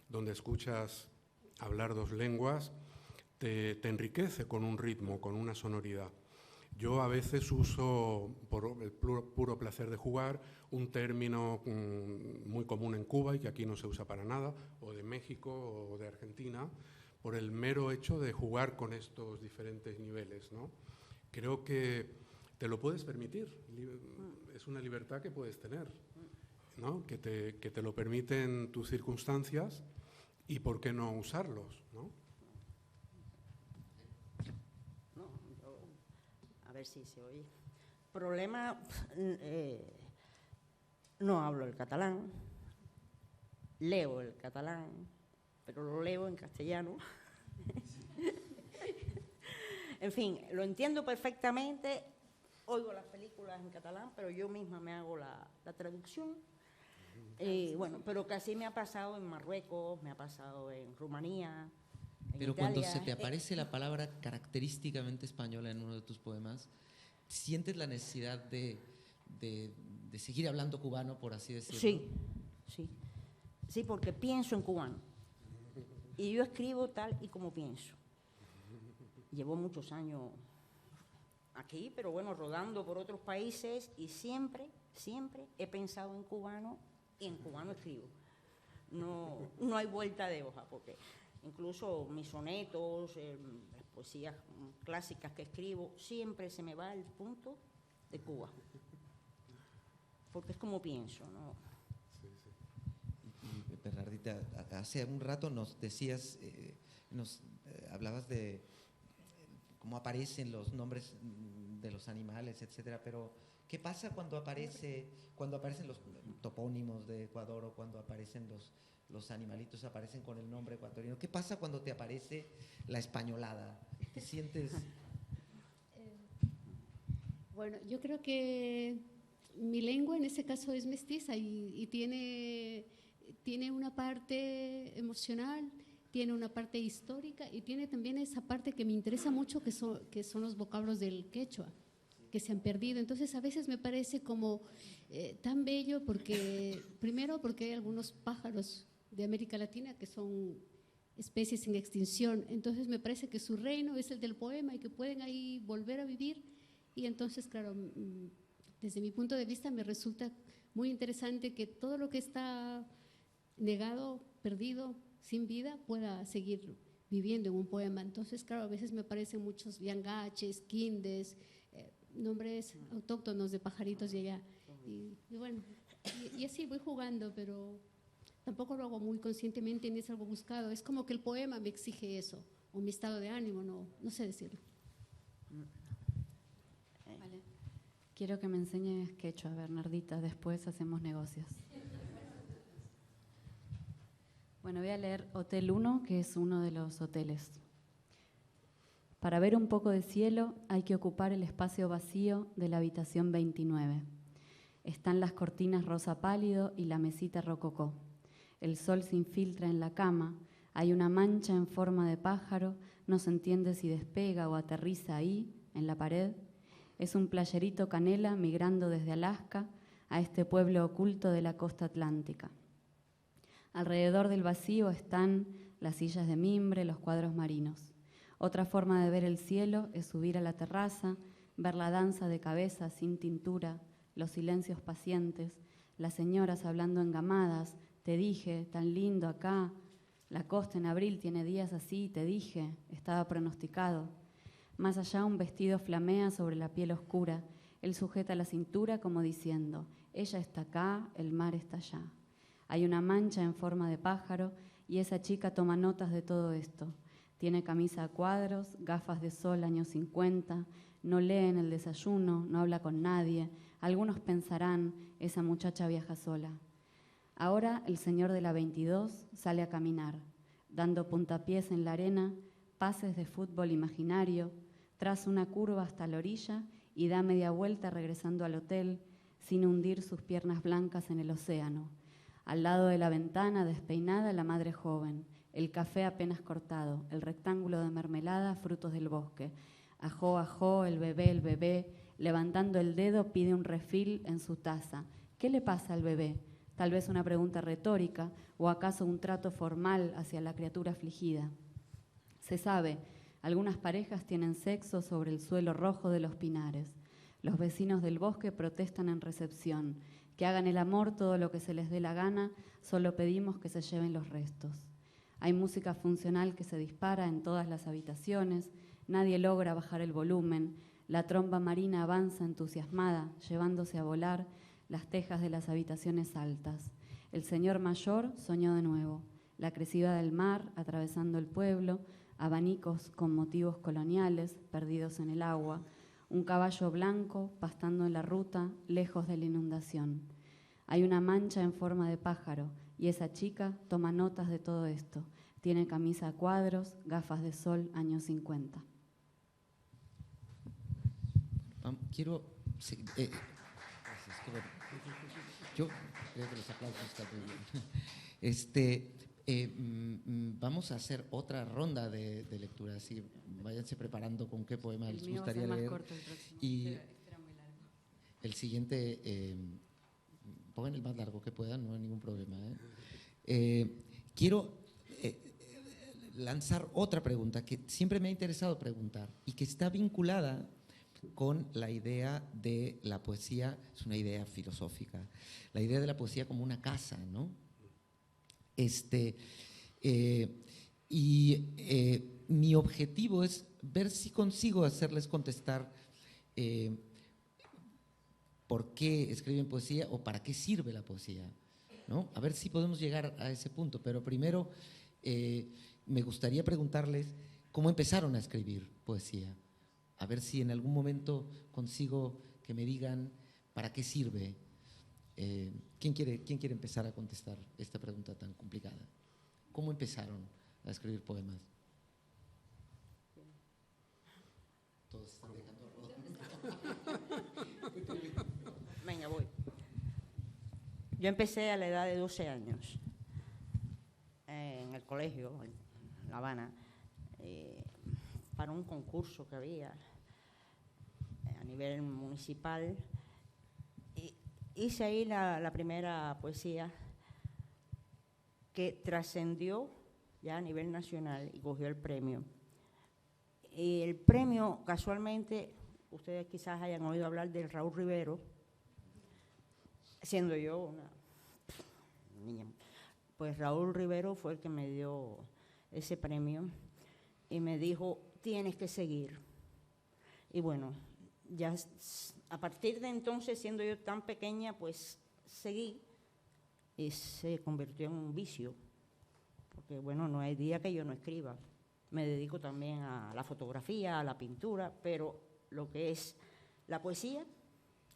donde escuchas hablar dos lenguas, te enriquece con un ritmo, con una sonoridad. Yo a veces uso, por el puro placer de jugar, un término muy común en Cuba y que aquí no se usa para nada, o de México o de Argentina, por el mero hecho de jugar con estos diferentes niveles, ¿no? Creo que te lo puedes permitir, es una libertad que puedes tener, ¿no? Que te lo permiten tus circunstancias y por qué no usarlos, ¿no? A ver si se oye. Problema, no hablo el catalán, leo el catalán, pero lo leo en castellano. En fin, lo entiendo perfectamente, oigo las películas en catalán, pero yo misma me hago la traducción. Bueno, pero casi me ha pasado en Marruecos, me ha pasado en Rumanía, en Pero Italia. cuando se te aparece la palabra característicamente española en uno de tus poemas, ¿sientes la necesidad de seguir hablando cubano, por así decirlo? Sí, porque pienso en cubano. Y yo escribo tal y como pienso. Llevo muchos años aquí, pero bueno, rodando por otros países y siempre he pensado en cubano y en cubano escribo. No hay vuelta de hoja, porque incluso mis sonetos, las poesías clásicas que escribo, siempre se me va al punto de Cuba. Porque es como pienso, ¿no? Y Bernardita, hace un rato nos decías, hablabas de cómo aparecen los nombres de los animales, etcétera, pero ¿qué pasa cuando aparecen los topónimos de Ecuador o cuando aparecen los animalitos aparecen con el nombre ecuatoriano? ¿Qué pasa cuando te aparece la españolada? ¿Te sientes...? Bueno, yo creo que mi lengua en ese caso es mestiza y tiene una parte emocional, tiene una parte histórica y tiene también esa parte que me interesa mucho, que son los vocablos del quechua, que se han perdido. Entonces a veces me parece como tan bello primero porque hay algunos pájaros de América Latina que son especies en extinción. Entonces me parece que su reino es el del poema y que pueden ahí volver a vivir. Y entonces, claro, desde mi punto de vista me resulta muy interesante que todo lo que está negado, perdido, sin vida, pueda seguir viviendo en un poema. Entonces, claro, a veces me parecen muchos yangaches, quindes, nombres autóctonos de pajaritos de allá. Y bueno, y así voy jugando, pero tampoco lo hago muy conscientemente ni es algo buscado. Es como que el poema me exige eso, o mi estado de ánimo, no sé decirlo. Vale. Quiero que me enseñes quechua, Bernardita, después hacemos negocios. Bueno, voy a leer Hotel 1, que es uno de los hoteles. Para ver un poco de cielo hay que ocupar el espacio vacío de la habitación 29. Están las cortinas rosa pálido y la mesita rococó. El sol se infiltra en la cama, hay una mancha en forma de pájaro, no se entiende si despega o aterriza ahí, en la pared. Es un playerito canela migrando desde Alaska a este pueblo oculto de la costa atlántica. Alrededor del vacío están las sillas de mimbre, los cuadros marinos. Otra forma de ver el cielo es subir a la terraza, ver la danza de cabezas sin tintura, los silencios pacientes, las señoras hablando engamadas. Te dije, tan lindo acá, la costa en abril tiene días así, te dije, estaba pronosticado. Más allá un vestido flamea sobre la piel oscura, él sujeta la cintura como diciendo, ella está acá, el mar está allá. Hay una mancha en forma de pájaro y esa chica toma notas de todo esto. Tiene camisa a cuadros, gafas de sol años 50, no lee en el desayuno, no habla con nadie. Algunos pensarán, esa muchacha viaja sola. Ahora el señor de la 22 sale a caminar, dando puntapiés en la arena, pases de fútbol imaginario, traza una curva hasta la orilla y da media vuelta regresando al hotel sin hundir sus piernas blancas en el océano. Al lado de la ventana, despeinada, la madre joven, el café apenas cortado, el rectángulo de mermelada, frutos del bosque. Ajó, ajó, el bebé, levantando el dedo pide un refil en su taza. ¿Qué le pasa al bebé? Tal vez una pregunta retórica o acaso un trato formal hacia la criatura afligida. Se sabe, algunas parejas tienen sexo sobre el suelo rojo de los pinares. Los vecinos del bosque protestan en recepción. Que hagan el amor todo lo que se les dé la gana, solo pedimos que se lleven los restos. Hay música funcional que se dispara en todas las habitaciones, nadie logra bajar el volumen, la tromba marina avanza entusiasmada, llevándose a volar las tejas de las habitaciones altas. El señor mayor soñó de nuevo, la crecida del mar atravesando el pueblo, abanicos con motivos coloniales perdidos en el agua, un caballo blanco pastando en la ruta lejos de la inundación. Hay una mancha en forma de pájaro y esa chica toma notas de todo esto. Tiene camisa a cuadros, gafas de sol, años 50. Quiero... yo creo que los aplausos están muy bien. Vamos a hacer otra ronda de lectura, así váyanse preparando con qué poema les gustaría leer. Corto el próximo. Y Será muy largo. el siguiente, pongan el más largo que puedan, no hay ningún problema. Quiero lanzar otra pregunta que siempre me ha interesado preguntar y que está vinculada con la idea de la poesía, es una idea filosófica, la idea de la poesía como una casa, ¿no? Mi objetivo es ver si consigo hacerles contestar por qué escriben poesía o para qué sirve la poesía, ¿no? A ver si podemos llegar a ese punto, pero primero me gustaría preguntarles cómo empezaron a escribir poesía, a ver si en algún momento consigo que me digan para qué sirve. ¿Quién quiere empezar a contestar esta pregunta tan complicada? ¿Cómo empezaron a escribir poemas? Todos están dejando Venga, voy. Yo empecé a la edad de 12 años en el colegio, en La Habana, para un concurso que había a nivel municipal. Hice ahí la primera poesía que trascendió ya a nivel nacional, y cogió el premio. El premio, casualmente, ustedes quizás hayan oído hablar del Raúl Rivero, siendo yo una niña. Pues Raúl Rivero fue el que me dio ese premio y me dijo, tienes que seguir. Y bueno, ya a partir de entonces, siendo yo tan pequeña, pues seguí y se convirtió en un vicio. Porque bueno, no hay día que yo no escriba. Me dedico también a la fotografía, a la pintura, pero lo que es la poesía,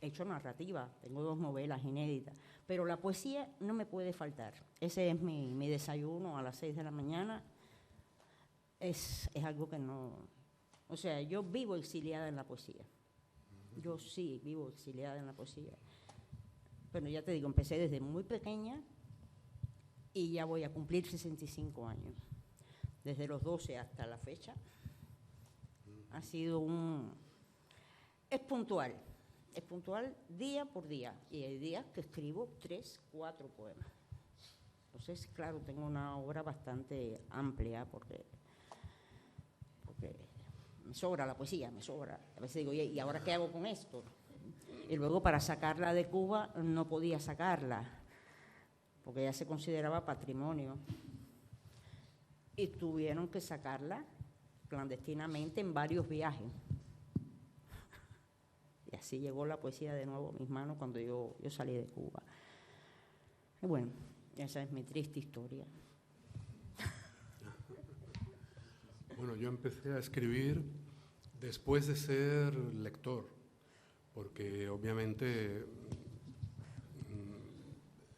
he hecho narrativa, tengo 2 novelas inéditas, pero la poesía no me puede faltar. Ese es mi desayuno a las 6 de la mañana. Es algo que no... O sea, yo vivo exiliada en la poesía. Yo sí vivo exiliada en la poesía. Bueno, ya te digo, empecé desde muy pequeña y ya voy a cumplir 65 años. Desde los 12 hasta la fecha. Ha sido es puntual día por día. Y hay días que escribo 3, 4 poemas. Entonces, claro, tengo una obra bastante amplia porque me sobra la poesía, me sobra. A veces digo, ¿y ahora qué hago con esto? Y luego para sacarla de Cuba no podía sacarla, porque ya se consideraba patrimonio. Y tuvieron que sacarla clandestinamente en varios viajes. Y así llegó la poesía de nuevo a mis manos cuando yo salí de Cuba. Y bueno, esa es mi triste historia. Bueno, yo empecé a escribir después de ser lector, porque obviamente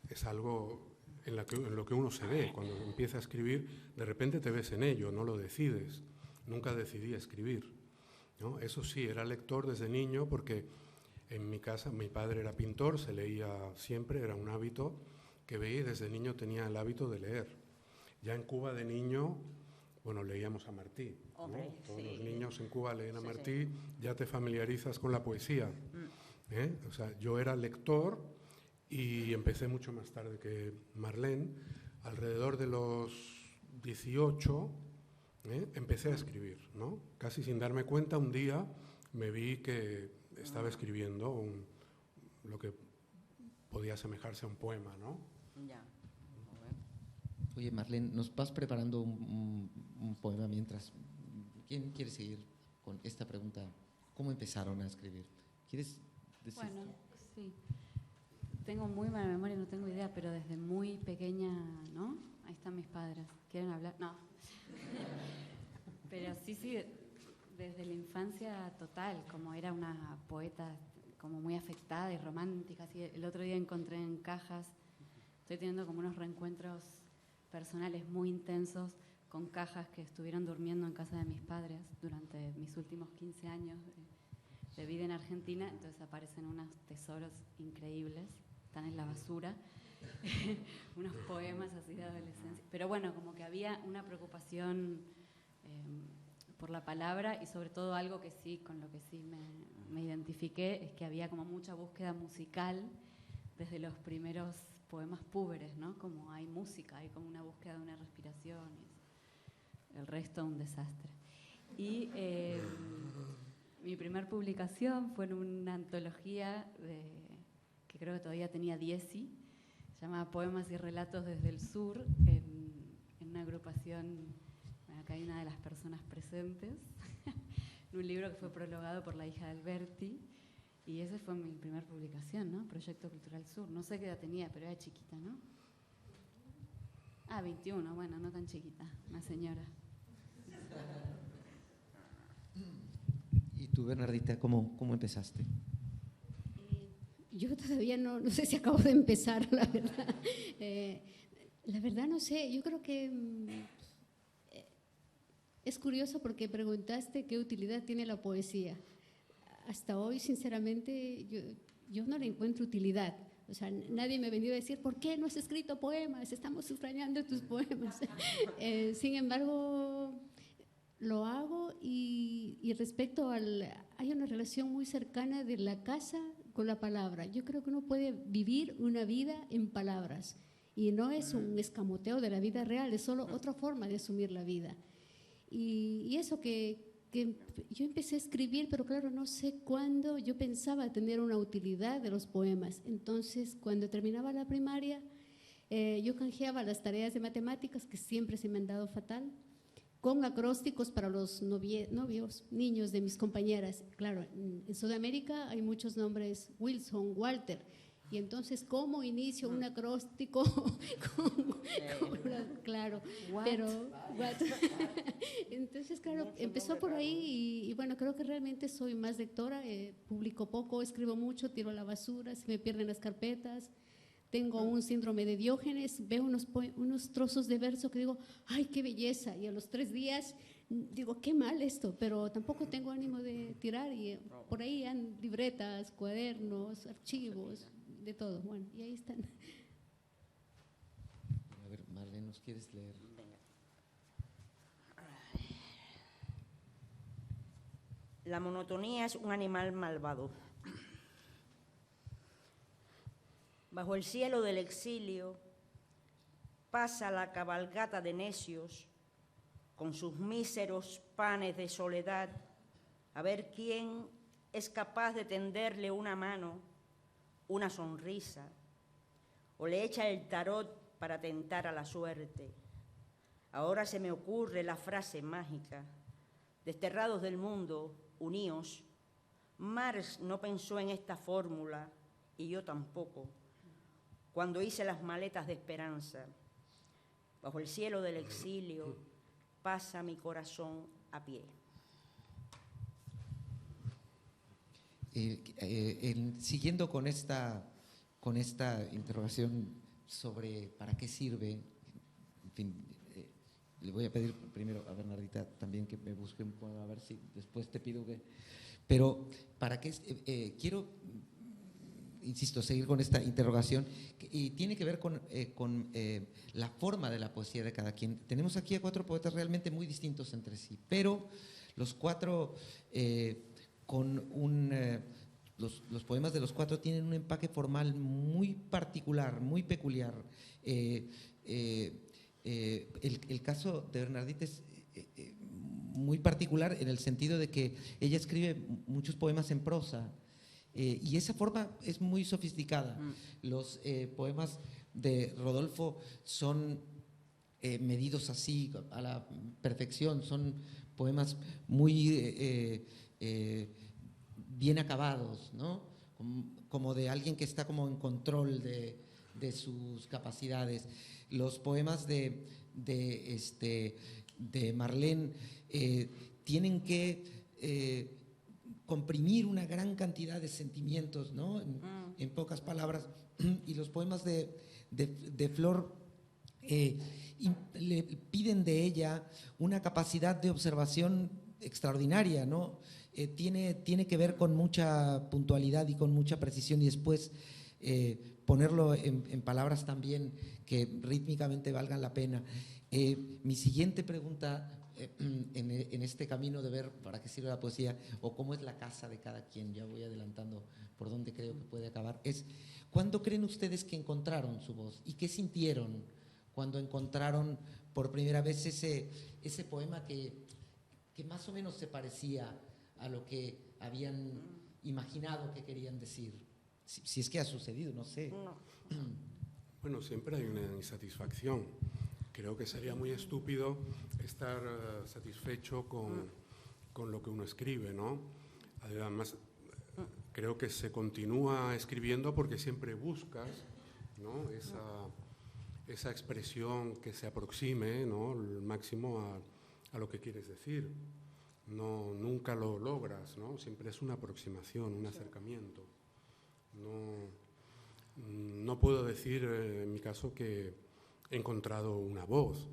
es algo en lo que uno se ve. Cuando empieza a escribir, de repente te ves en ello, no lo decides. Nunca decidí escribir, ¿no? Eso sí, era lector desde niño porque en mi casa mi padre era pintor, se leía siempre, era un hábito que veía y desde niño tenía el hábito de leer. Ya en Cuba de niño, bueno, leíamos a Martí, ¿no? Hombre, Todos sí. los niños en Cuba leen a Sí, Martí, sí. ya te familiarizas con la poesía. O sea, yo era lector y empecé mucho más tarde que Marlene. Alrededor de los 18 empecé a escribir, ¿no? Casi sin darme cuenta, un día me vi que estaba escribiendo lo que podía asemejarse a un poema, ¿no? Ya. Oye, Marlene, nos vas preparando un poema mientras. ¿Quién quiere seguir con esta pregunta? ¿Cómo empezaron a escribir? ¿Quieres decir? Bueno, sí. Tengo muy mala memoria, no tengo idea, pero desde muy pequeña, ¿no? Ahí están mis padres. ¿Quieren hablar? No. Pero sí, desde la infancia total, como era una poeta como muy afectada y romántica. Así, el otro día encontré en cajas, estoy teniendo como unos reencuentros personales muy intensos con cajas que estuvieron durmiendo en casa de mis padres durante mis últimos 15 años de vida en Argentina. Entonces aparecen unos tesoros increíbles, están en la basura, unos poemas así de adolescencia. Pero bueno, como que había una preocupación por la palabra y sobre todo algo que sí, con lo que sí me identifiqué, es que había como mucha búsqueda musical desde los primeros poemas púberes, ¿no? Como hay música, hay como una búsqueda de una respiración, y el resto un desastre. Y mi primer publicación fue en una antología que creo que todavía tenía 10, se llamaba Poemas y Relatos desde el Sur, en una agrupación, acá hay una de las personas presentes, en un libro que fue prologado por la hija de Alberti. Y esa fue mi primera publicación, ¿no? Proyecto Cultural Sur. No sé qué edad tenía, pero era chiquita, ¿no? 21, bueno, no tan chiquita, una señora. ¿Y tú, Bernardita, cómo empezaste? Yo todavía no sé si acabo de empezar, la verdad. La verdad no sé, yo creo que es curioso porque preguntaste qué utilidad tiene la poesía. Hasta hoy, sinceramente, yo no le encuentro utilidad. O sea, nadie me ha venido a decir, ¿por qué no has escrito poemas? Estamos subrayando tus poemas. Sin embargo, lo hago y respecto hay una relación muy cercana de la casa con la palabra. Yo creo que uno puede vivir una vida en palabras Y no es un escamoteo de la vida real, es solo otra forma de asumir la vida. Y eso que yo empecé a escribir, pero claro, no sé cuándo yo pensaba tener una utilidad de los poemas. Entonces, cuando terminaba la primaria, yo canjeaba las tareas de matemáticas, que siempre se me han dado fatal, con acrósticos para los novios, niños de mis compañeras. Claro, en Sudamérica hay muchos nombres, Wilson, Walter. Y entonces, ¿cómo inicio un acróstico? Claro, What? pero… What? Entonces, claro, empezó por ahí y bueno, creo que realmente soy más lectora, publico poco, escribo mucho, tiro a la basura, se me pierden las carpetas. Tengo un síndrome de Diógenes, veo unos trozos de verso que digo, ¡ay, qué belleza! Y a los 3 días digo, qué mal esto, pero tampoco tengo ánimo de tirar y por ahí han libretas, cuadernos, archivos, de todo. Bueno, y ahí están. A ver, Marlene, ¿nos quieres leer? La monotonía es un animal malvado. Bajo el cielo del exilio pasa la cabalgata de necios con sus míseros panes de soledad, a ver quién es capaz de tenderle una mano, una sonrisa, o le echa el tarot para tentar a la suerte. Ahora se me ocurre la frase mágica: desterrados del mundo, uníos. Marx no pensó en esta fórmula y yo tampoco, cuando hice las maletas de esperanza. Bajo el cielo del exilio pasa mi corazón a pie. Siguiendo con esta interrogación sobre para qué sirve, en fin, le voy a pedir primero a Bernardita también que me busque un poema, a ver si después te pido que… Pero para qué… quiero, insisto, seguir con esta interrogación y tiene que ver con la forma de la poesía de cada quien. Tenemos aquí a 4 poetas realmente muy distintos entre sí, pero los 4… los poemas de los 4 tienen un empaque formal muy particular, muy peculiar. El caso de Bernardita es muy particular en el sentido de que ella escribe muchos poemas en prosa y esa forma es muy sofisticada. Los poemas de Rodolfo son medidos así a la perfección, son poemas muy… bien acabados, ¿no? Como de alguien que está como en control de sus capacidades. Los poemas de Marlene tienen que comprimir una gran cantidad de sentimientos, ¿no? En pocas palabras. Y los poemas de Flor le piden de ella una capacidad de observación extraordinaria, ¿no? Tiene que ver con mucha puntualidad y con mucha precisión y después ponerlo en palabras también que rítmicamente valgan la pena. Mi siguiente pregunta en este camino de ver para qué sirve la poesía o cómo es la casa de cada quien, ya voy adelantando por dónde creo que puede acabar, es ¿cuándo creen ustedes que encontraron su voz y qué sintieron cuando encontraron por primera vez ese poema que más o menos se parecía a lo que habían imaginado que querían decir? Si es que ha sucedido, no sé. No. Bueno, siempre hay una insatisfacción. Creo que sería muy estúpido estar satisfecho con lo que uno escribe, ¿no? Además, creo que se continúa escribiendo porque siempre buscas, ¿no? Esa expresión que se aproxime, ¿no? El máximo a lo que quieres decir. No, nunca lo logras, ¿no? Siempre es una aproximación, un acercamiento. No puedo decir en mi caso que he encontrado una voz,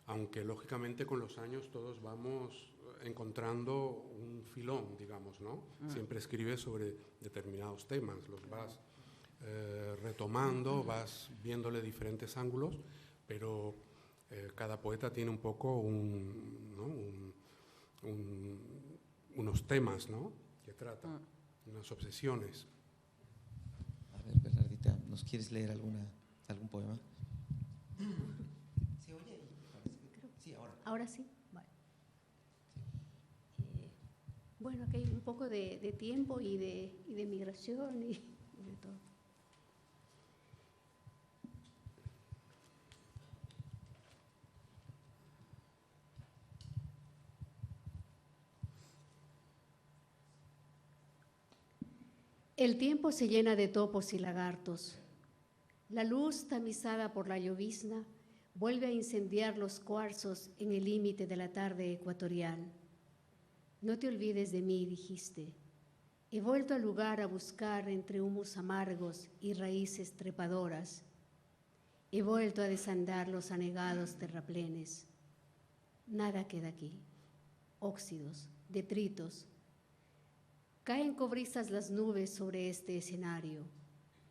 aunque lógicamente con los años todos vamos encontrando un filón, digamos, ¿no? Siempre escribes sobre determinados temas, los vas retomando, vas viéndole diferentes ángulos, pero cada poeta tiene un poco unos temas, ¿no? Que trata, unas obsesiones. A ver, Bernardita, ¿nos quieres leer algún poema? ¿Se oye ahí? Sí, ahora. Ahora sí. Vale. Bueno, aquí hay un poco de tiempo y de migración y de todo. El tiempo se llena de topos y lagartos. La luz tamizada por la llovizna vuelve a incendiar los cuarzos en el límite de la tarde ecuatorial. No te olvides de mí, dijiste. He vuelto al lugar a buscar entre humos amargos y raíces trepadoras. He vuelto a desandar los anegados terraplenes. Nada queda aquí. Óxidos, detritos. Caen cobrizas las nubes sobre este escenario.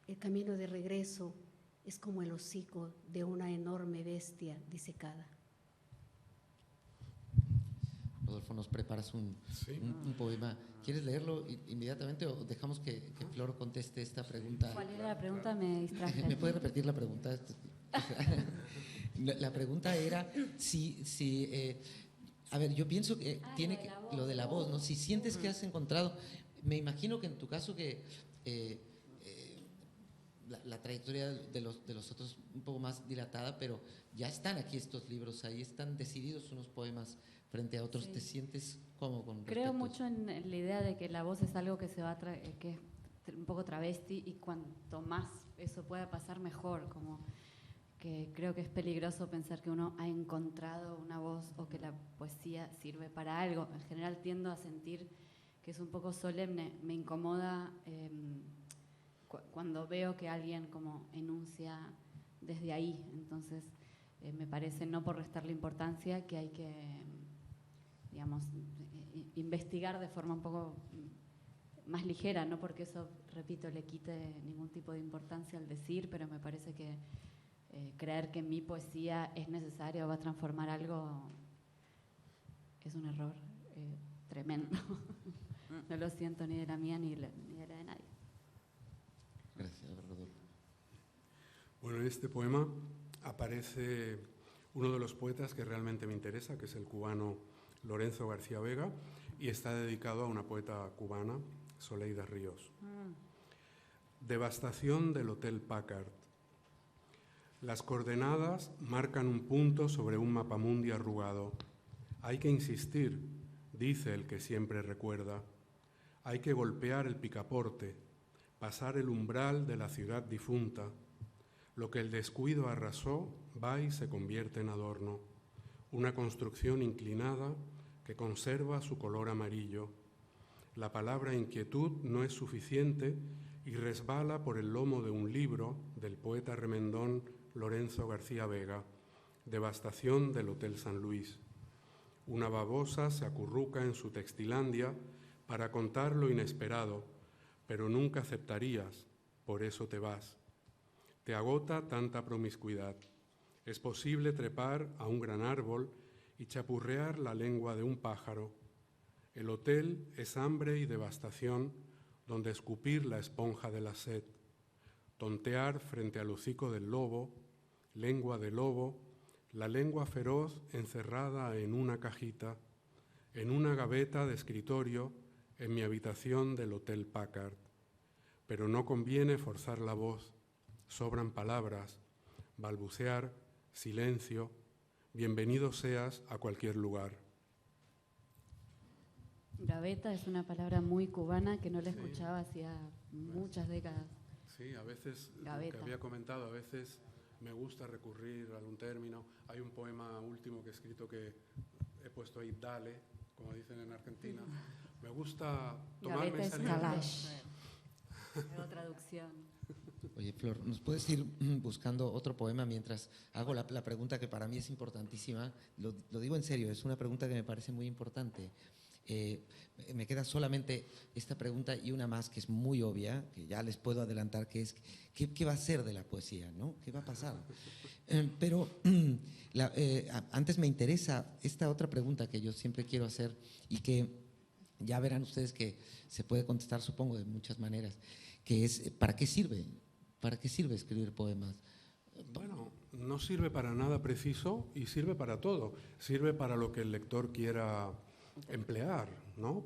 El camino de regreso es como el hocico de una enorme bestia disecada. Rodolfo, nos preparas un poema. ¿Quieres leerlo inmediatamente o dejamos que Flor conteste esta pregunta? ¿Cuál era la pregunta? Me distraje. ¿Me puede repetir la pregunta? La pregunta era si a ver, yo pienso que tiene que, lo de la voz, ¿no? Si sientes que has encontrado, me imagino que en tu caso que la trayectoria de los otros un poco más dilatada, pero ya están aquí estos libros, ahí están decididos unos poemas frente a otros. Sí. ¿Te sientes cómo con respecto? Creo mucho en la idea de que la voz es algo que se va que es un poco travesti, y cuanto más eso pueda pasar, mejor. Como que creo que es peligroso pensar que uno ha encontrado una voz o que la poesía sirve para algo. En general tiendo a sentir que es un poco solemne. Me incomoda cuando veo que alguien como enuncia desde ahí. Entonces me parece, no por restarle importancia, que hay que, digamos, investigar de forma un poco más ligera, no porque eso, repito, le quite ningún tipo de importancia al decir, pero me parece que creer que mi poesía es necesaria o va a transformar algo es un error tremendo. No lo siento ni de la mía ni de la de nadie. Gracias, Rodolfo. Bueno, en este poema aparece uno de los poetas que realmente me interesa, que es el cubano Lorenzo García Vega, y está dedicado a una poeta cubana, Soleida Ríos. Devastación del Hotel Packard. Las coordenadas marcan un punto sobre un mapamundi arrugado. Hay que insistir, dice el que siempre recuerda. Hay que golpear el picaporte, pasar el umbral de la ciudad difunta. Lo que el descuido arrasó va y se convierte en adorno. Una construcción inclinada que conserva su color amarillo. La palabra inquietud no es suficiente y resbala por el lomo de un libro del poeta remendón Lorenzo García Vega, Devastación del Hotel San Luis. Una babosa se acurruca en su textilandia para contar lo inesperado, pero nunca aceptarías, por eso te vas. Te agota tanta promiscuidad. Es posible trepar a un gran árbol y chapurrear la lengua de un pájaro. El hotel es hambre y devastación, donde escupir la esponja de la sed, tontear frente al hocico del lobo, lengua de lobo, la lengua feroz encerrada en una cajita, en una gaveta de escritorio en mi habitación del Hotel Packard. Pero no conviene forzar la voz, sobran palabras, balbucear, silencio, bienvenido seas a cualquier lugar. Gaveta es una palabra muy cubana que no la escuchaba hacía muchas décadas. Sí, a veces, Gaveta. que había comentado, a veces me gusta recurrir a algún término. Hay un poema último que he escrito que he puesto ahí, dale, como dicen en Argentina. Me gusta tomarme esa libertad. Nueva traducción. Oye, Flor, ¿nos puedes ir buscando otro poema mientras hago la pregunta que para mí es importantísima? Lo digo en serio, es una pregunta que me parece muy importante. Me queda solamente esta pregunta y una más que es muy obvia, que ya les puedo adelantar, que es ¿qué va a ser de la poesía, ¿no? ¿Qué va a pasar? Pero antes me interesa esta otra pregunta que yo siempre quiero hacer y que ya verán ustedes que se puede contestar, supongo, de muchas maneras, que es ¿para qué sirve? ¿Para qué sirve escribir poemas? Bueno, no sirve para nada preciso y sirve para todo. Sirve para lo que el lector quiera emplear, ¿no?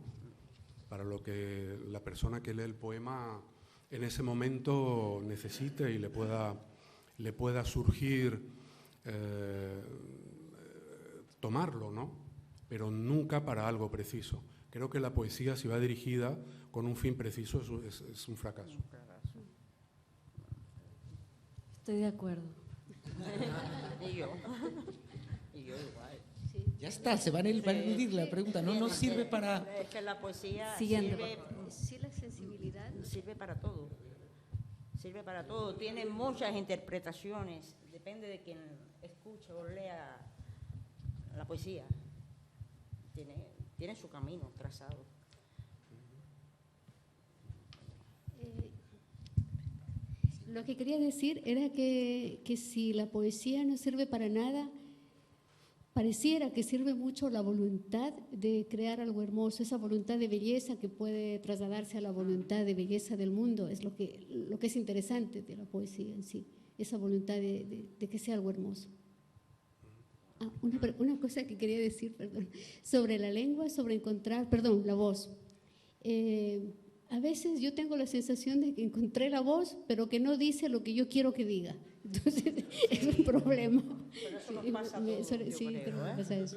Para lo que la persona que lee el poema en ese momento necesite y le pueda surgir tomarlo, ¿no? Pero nunca para algo preciso. Creo que la poesía, si va dirigida con un fin preciso, es un fracaso. Estoy de acuerdo. Y yo igual. Ya está, se van a eludir la pregunta. No sirve para... Es que la poesía Siguiente, Sí, la sensibilidad. sirve para todo. Sirve para todo. Tiene muchas interpretaciones. Depende de quien escuche o lea la poesía. Tiene su camino trazado. Lo que quería decir era que si la poesía no sirve para nada, pareciera que sirve mucho la voluntad de crear algo hermoso, esa voluntad de belleza que puede trasladarse a la voluntad de belleza del mundo, es lo que es interesante de la poesía en sí, esa voluntad de que sea algo hermoso. Una cosa que quería decir, perdón, sobre la lengua, sobre encontrar, perdón, la voz. A veces yo tengo la sensación de que encontré la voz, pero que no dice lo que yo quiero que diga. Entonces, es un problema. Pero eso nos pasa a todos, Sí, yo creo, me pasa eso.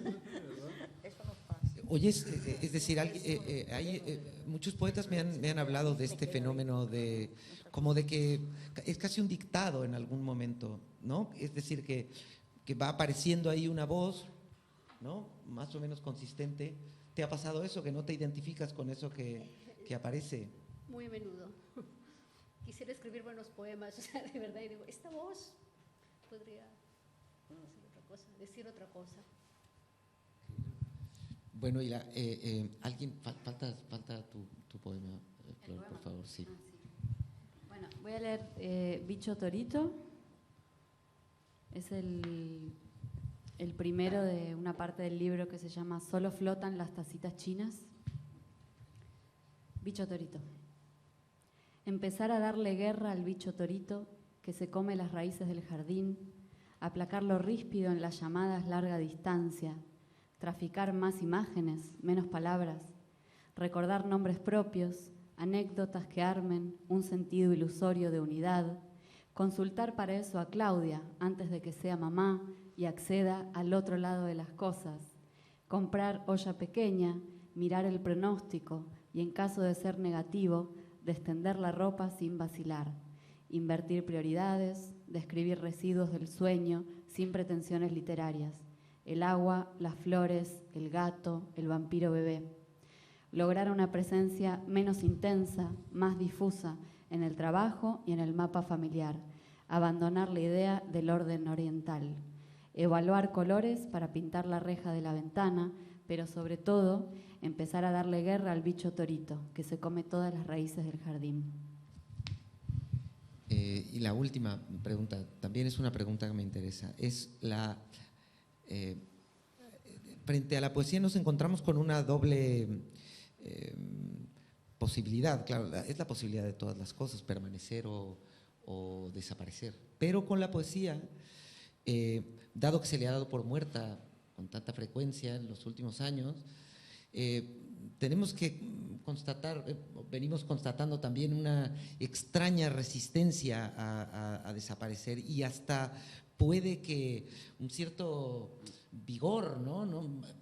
Eso nos pasa. Oye, es decir, muchos poetas me han hablado de este fenómeno como de que es casi un dictado en algún momento, ¿no? Es decir, que va apareciendo ahí una voz, ¿no? Más o menos consistente. ¿Te ha pasado eso, que no te identificas con eso que aparece? Muy a menudo. Quisiera escribir buenos poemas, o sea, de verdad, y digo, esta voz podría decir otra cosa. Bueno, y alguien, falta tu poema, Flor, por favor, sí. Ah, sí. Bueno, voy a leer Bicho Torito. Es el primero de una parte del libro que se llama Solo flotan las tacitas chinas. Bicho Torito. Empezar a darle guerra al bicho torito que se come las raíces del jardín, aplacarlo ríspido en las llamadas larga distancia, traficar más imágenes, menos palabras, recordar nombres propios, anécdotas que armen un sentido ilusorio de unidad, consultar para eso a Claudia antes de que sea mamá y acceda al otro lado de las cosas, comprar olla pequeña, mirar el pronóstico y en caso de ser negativo, descender la ropa sin vacilar, invertir prioridades, describir residuos del sueño sin pretensiones literarias, el agua, las flores, el gato, el vampiro bebé. Lograr una presencia menos intensa, más difusa en el trabajo y en el mapa familiar, abandonar la idea del orden oriental, evaluar colores para pintar la reja de la ventana, pero sobre todo empezar a darle guerra al bicho torito, que se come todas las raíces del jardín. Y la última pregunta, también es una pregunta que me interesa, es frente a la poesía nos encontramos con una doble posibilidad, claro, es la posibilidad de todas las cosas, permanecer o desaparecer, pero con la poesía, dado que se le ha dado por muerta con tanta frecuencia en los últimos años, tenemos que constatar, venimos constatando también una extraña resistencia a desaparecer y hasta puede que un cierto vigor, ¿no?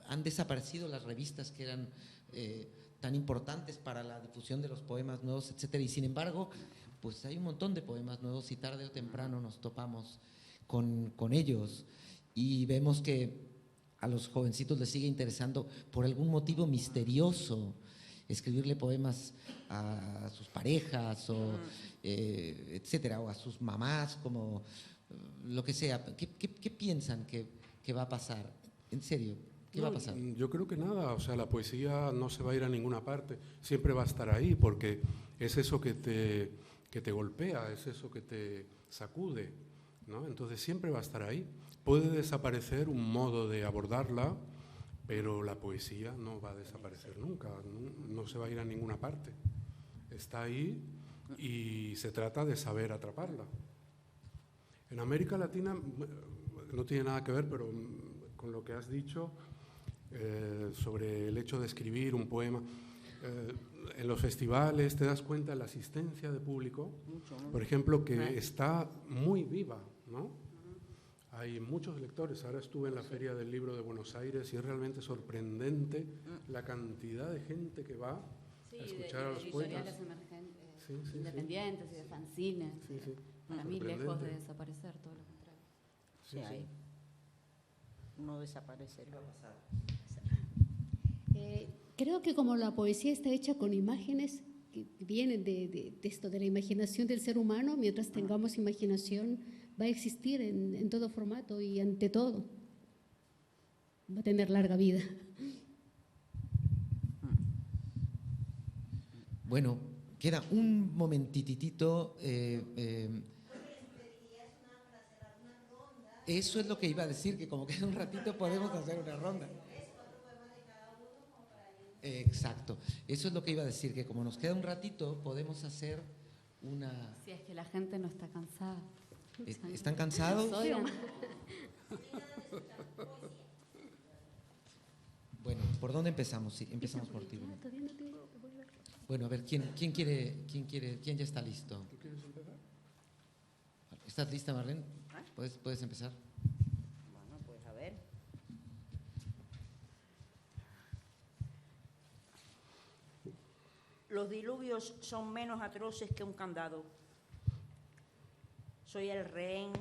Han desaparecido las revistas que eran tan importantes para la difusión de los poemas nuevos, etcétera, y sin embargo, pues hay un montón de poemas nuevos y tarde o temprano nos topamos con ellos y vemos que a los jovencitos les sigue interesando por algún motivo misterioso escribirle poemas a sus parejas o etcétera, o a sus mamás, como lo que sea. ¿Qué piensan que va a pasar? En serio, ¿qué va a pasar? Yo creo que nada, o sea, la poesía no se va a ir a ninguna parte, siempre va a estar ahí porque es eso que te golpea, es eso que te sacude, ¿no? Entonces siempre va a estar ahí. Puede desaparecer un modo de abordarla, pero la poesía no va a desaparecer nunca, no se va a ir a ninguna parte. Está ahí y se trata de saber atraparla. En América Latina no tiene nada que ver, pero con lo que has dicho sobre el hecho de escribir un poema. En los festivales te das cuenta de la asistencia de público, por ejemplo, que está muy viva, ¿no? Hay muchos lectores. Ahora estuve en la Feria del Libro de Buenos Aires y es realmente sorprendente la cantidad de gente que va a escuchar a los poetas. Independientes y de fanzines. Para mí, lejos de desaparecer, todo lo contrario. Sí, hay. No desaparecer. Creo que como la poesía está hecha con imágenes que vienen de esto, de la imaginación del ser humano, mientras tengamos imaginación, va a existir en todo formato y ante todo. Va a tener larga vida. Bueno, queda un momentitito. Eso es lo que iba a decir, que como queda un ratito podemos hacer una ronda. Exacto, eso es lo que iba a decir, que como nos queda un ratito podemos hacer una... Si es que la gente no está cansada. ¿Están cansados? Bueno, ¿por dónde empezamos? Sí, empezamos por ti. Bueno, a ver, ¿quién ya está listo? ¿Tú quieres empezar? ¿Estás lista, Marlene? ¿Puedes empezar? Bueno, pues a ver. Los diluvios son menos atroces que un candado. Soy el rehén.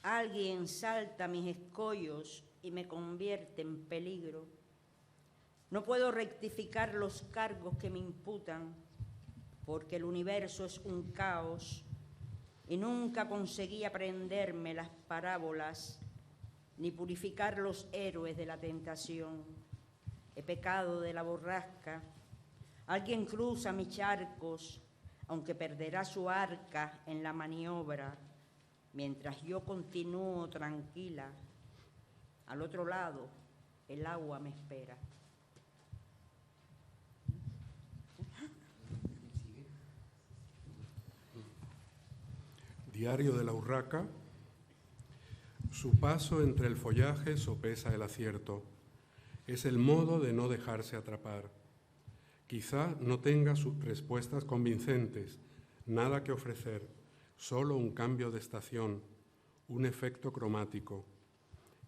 Alguien salta mis escollos y me convierte en peligro. No puedo rectificar los cargos que me imputan, porque el universo es un caos y nunca conseguí aprenderme las parábolas ni purificar los héroes de la tentación. He pecado de la borrasca. Alguien cruza mis charcos, aunque perderá su arca en la maniobra, mientras yo continúo tranquila. Al otro lado, el agua me espera. Diario de la urraca. Su paso entre el follaje sopesa el acierto. Es el modo de no dejarse atrapar. Quizá no tenga sus respuestas convincentes, nada que ofrecer, solo un cambio de estación, un efecto cromático.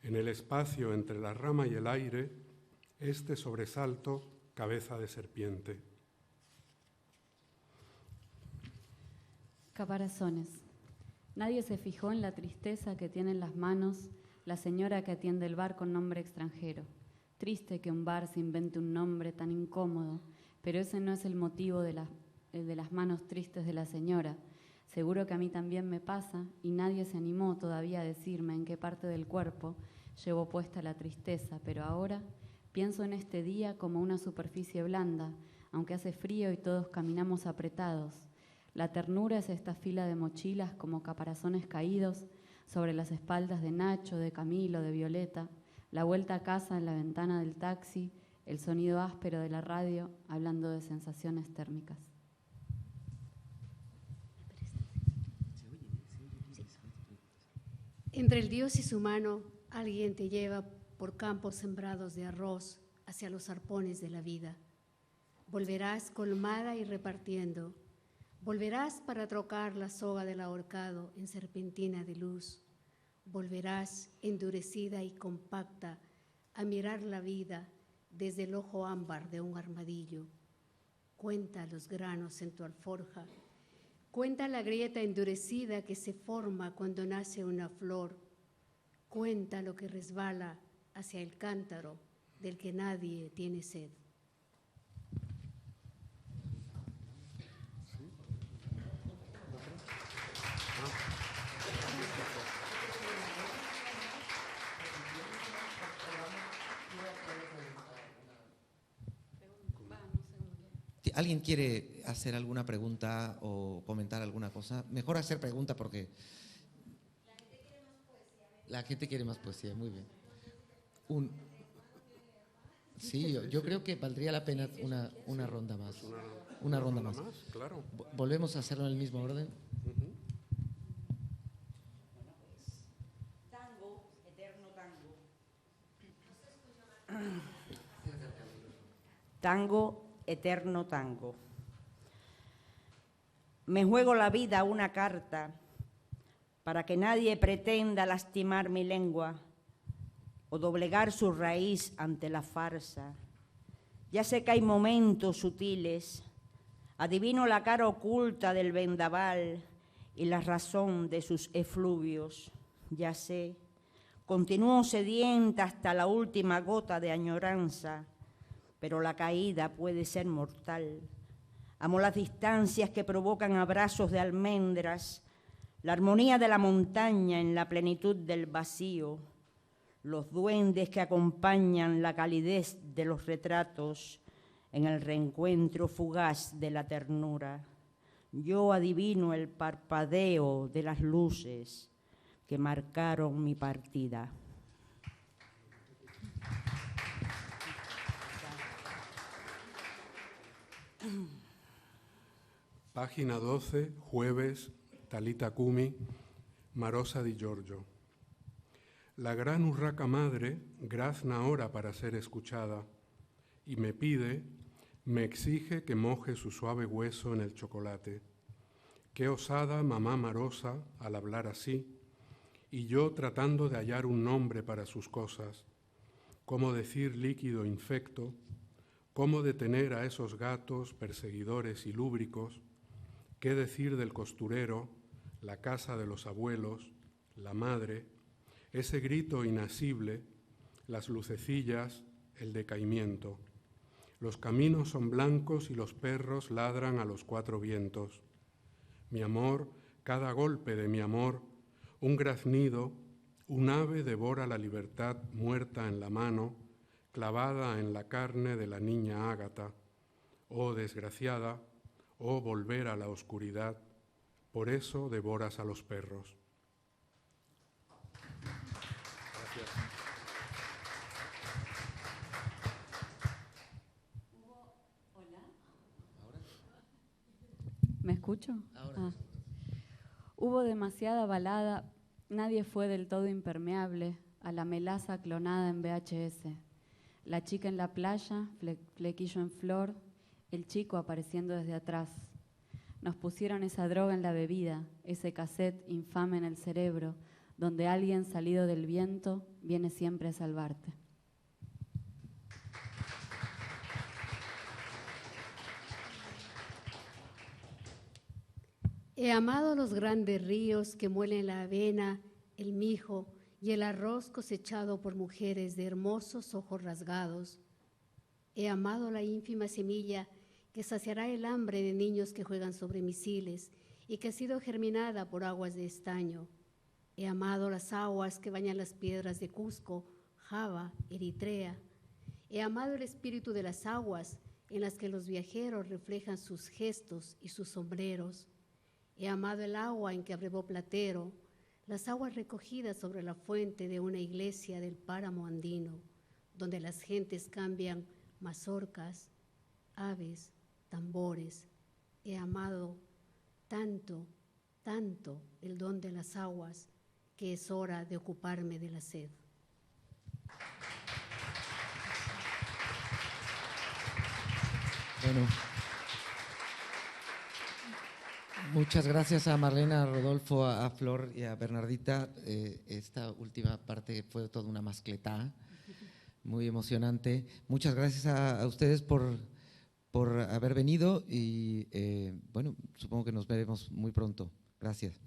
En el espacio entre la rama y el aire, este sobresalto, cabeza de serpiente. Caparazones. Nadie se fijó en la tristeza que tiene en las manos la señora que atiende el bar con nombre extranjero. Triste que un bar se invente un nombre tan incómodo, pero ese no es el motivo el de las manos tristes de la señora. Seguro que a mí también me pasa y nadie se animó todavía a decirme en qué parte del cuerpo llevo puesta la tristeza, pero ahora pienso en este día como una superficie blanda, aunque hace frío y todos caminamos apretados. La ternura es esta fila de mochilas como caparazones caídos sobre las espaldas de Nacho, de Camilo, de Violeta, la vuelta a casa en la ventana del taxi, el sonido áspero de la radio hablando de sensaciones térmicas. Entre el Dios y su mano, alguien te lleva por campos sembrados de arroz hacia los arpones de la vida. Volverás colmada y repartiendo. Volverás para trocar la soga del ahorcado en serpentina de luz. Volverás endurecida y compacta a mirar la vida desde el ojo ámbar de un armadillo. Cuenta los granos en tu alforja. Cuenta la grieta endurecida que se forma cuando nace una flor. Cuenta lo que resbala hacia el cántaro del que nadie tiene sed. ¿Alguien quiere hacer alguna pregunta o comentar alguna cosa? Mejor hacer pregunta porque... La gente quiere más poesía, muy bien. Sí, yo creo que valdría la pena una ronda más. Una ronda más. Claro. ¿Volvemos a hacerlo en el mismo orden? tango, eterno tango. Me juego la vida una carta para que nadie pretenda lastimar mi lengua o doblegar su raíz ante la farsa. Ya sé que hay momentos sutiles, adivino la cara oculta del vendaval y la razón de sus efluvios. Ya sé, continúo sedienta hasta la última gota de añoranza, pero la caída puede ser mortal. Amo las distancias que provocan abrazos de almendras, la armonía de la montaña en la plenitud del vacío, los duendes que acompañan la calidez de los retratos en el reencuentro fugaz de la ternura. Yo adivino el parpadeo de las luces que marcaron mi partida. Página 12, jueves, Talita Kumi, Marosa di Giorgio. La gran urraca madre grazna ahora para ser escuchada y me pide, me exige que moje su suave hueso en el chocolate. Qué osada mamá Marosa al hablar así, y yo tratando de hallar un nombre para sus cosas. Cómo decir líquido infecto, cómo detener a esos gatos perseguidores y lúbricos, qué decir del costurero, la casa de los abuelos, la madre, ese grito inasible, las lucecillas, el decaimiento. Los caminos son blancos y los perros ladran a los cuatro vientos. Mi amor, cada golpe de mi amor, un graznido, un ave devora la libertad muerta en la mano, clavada en la carne de la niña Ágata. Oh desgraciada, oh volver a la oscuridad, por eso devoras a los perros. Gracias. ¿Hola? ¿Me escucho? Ahora. Hubo demasiada balada, nadie fue del todo impermeable a la melaza clonada en VHS. La chica en la playa, flequillo en flor, el chico apareciendo desde atrás. Nos pusieron esa droga en la bebida, ese cassette infame en el cerebro, donde alguien salido del viento viene siempre a salvarte. He amado los grandes ríos que muelen la avena, el mijo y el arroz cosechado por mujeres de hermosos ojos rasgados. He amado la ínfima semilla que saciará el hambre de niños que juegan sobre misiles y que ha sido germinada por aguas de estaño. He amado las aguas que bañan las piedras de Cusco, Java, Eritrea. He amado el espíritu de las aguas en las que los viajeros reflejan sus gestos y sus sombreros. He amado el agua en que abrevó Platero, las aguas recogidas sobre la fuente de una iglesia del páramo andino, donde las gentes cambian mazorcas, aves, tambores. He amado tanto, tanto el don de las aguas, que es hora de ocuparme de la sed. Bueno, muchas gracias a Marlena, a Rodolfo, a Flor y a Bernardita. Esta última parte fue toda una mascletá, muy emocionante. Muchas gracias a ustedes por haber venido y bueno, supongo que nos veremos muy pronto. Gracias.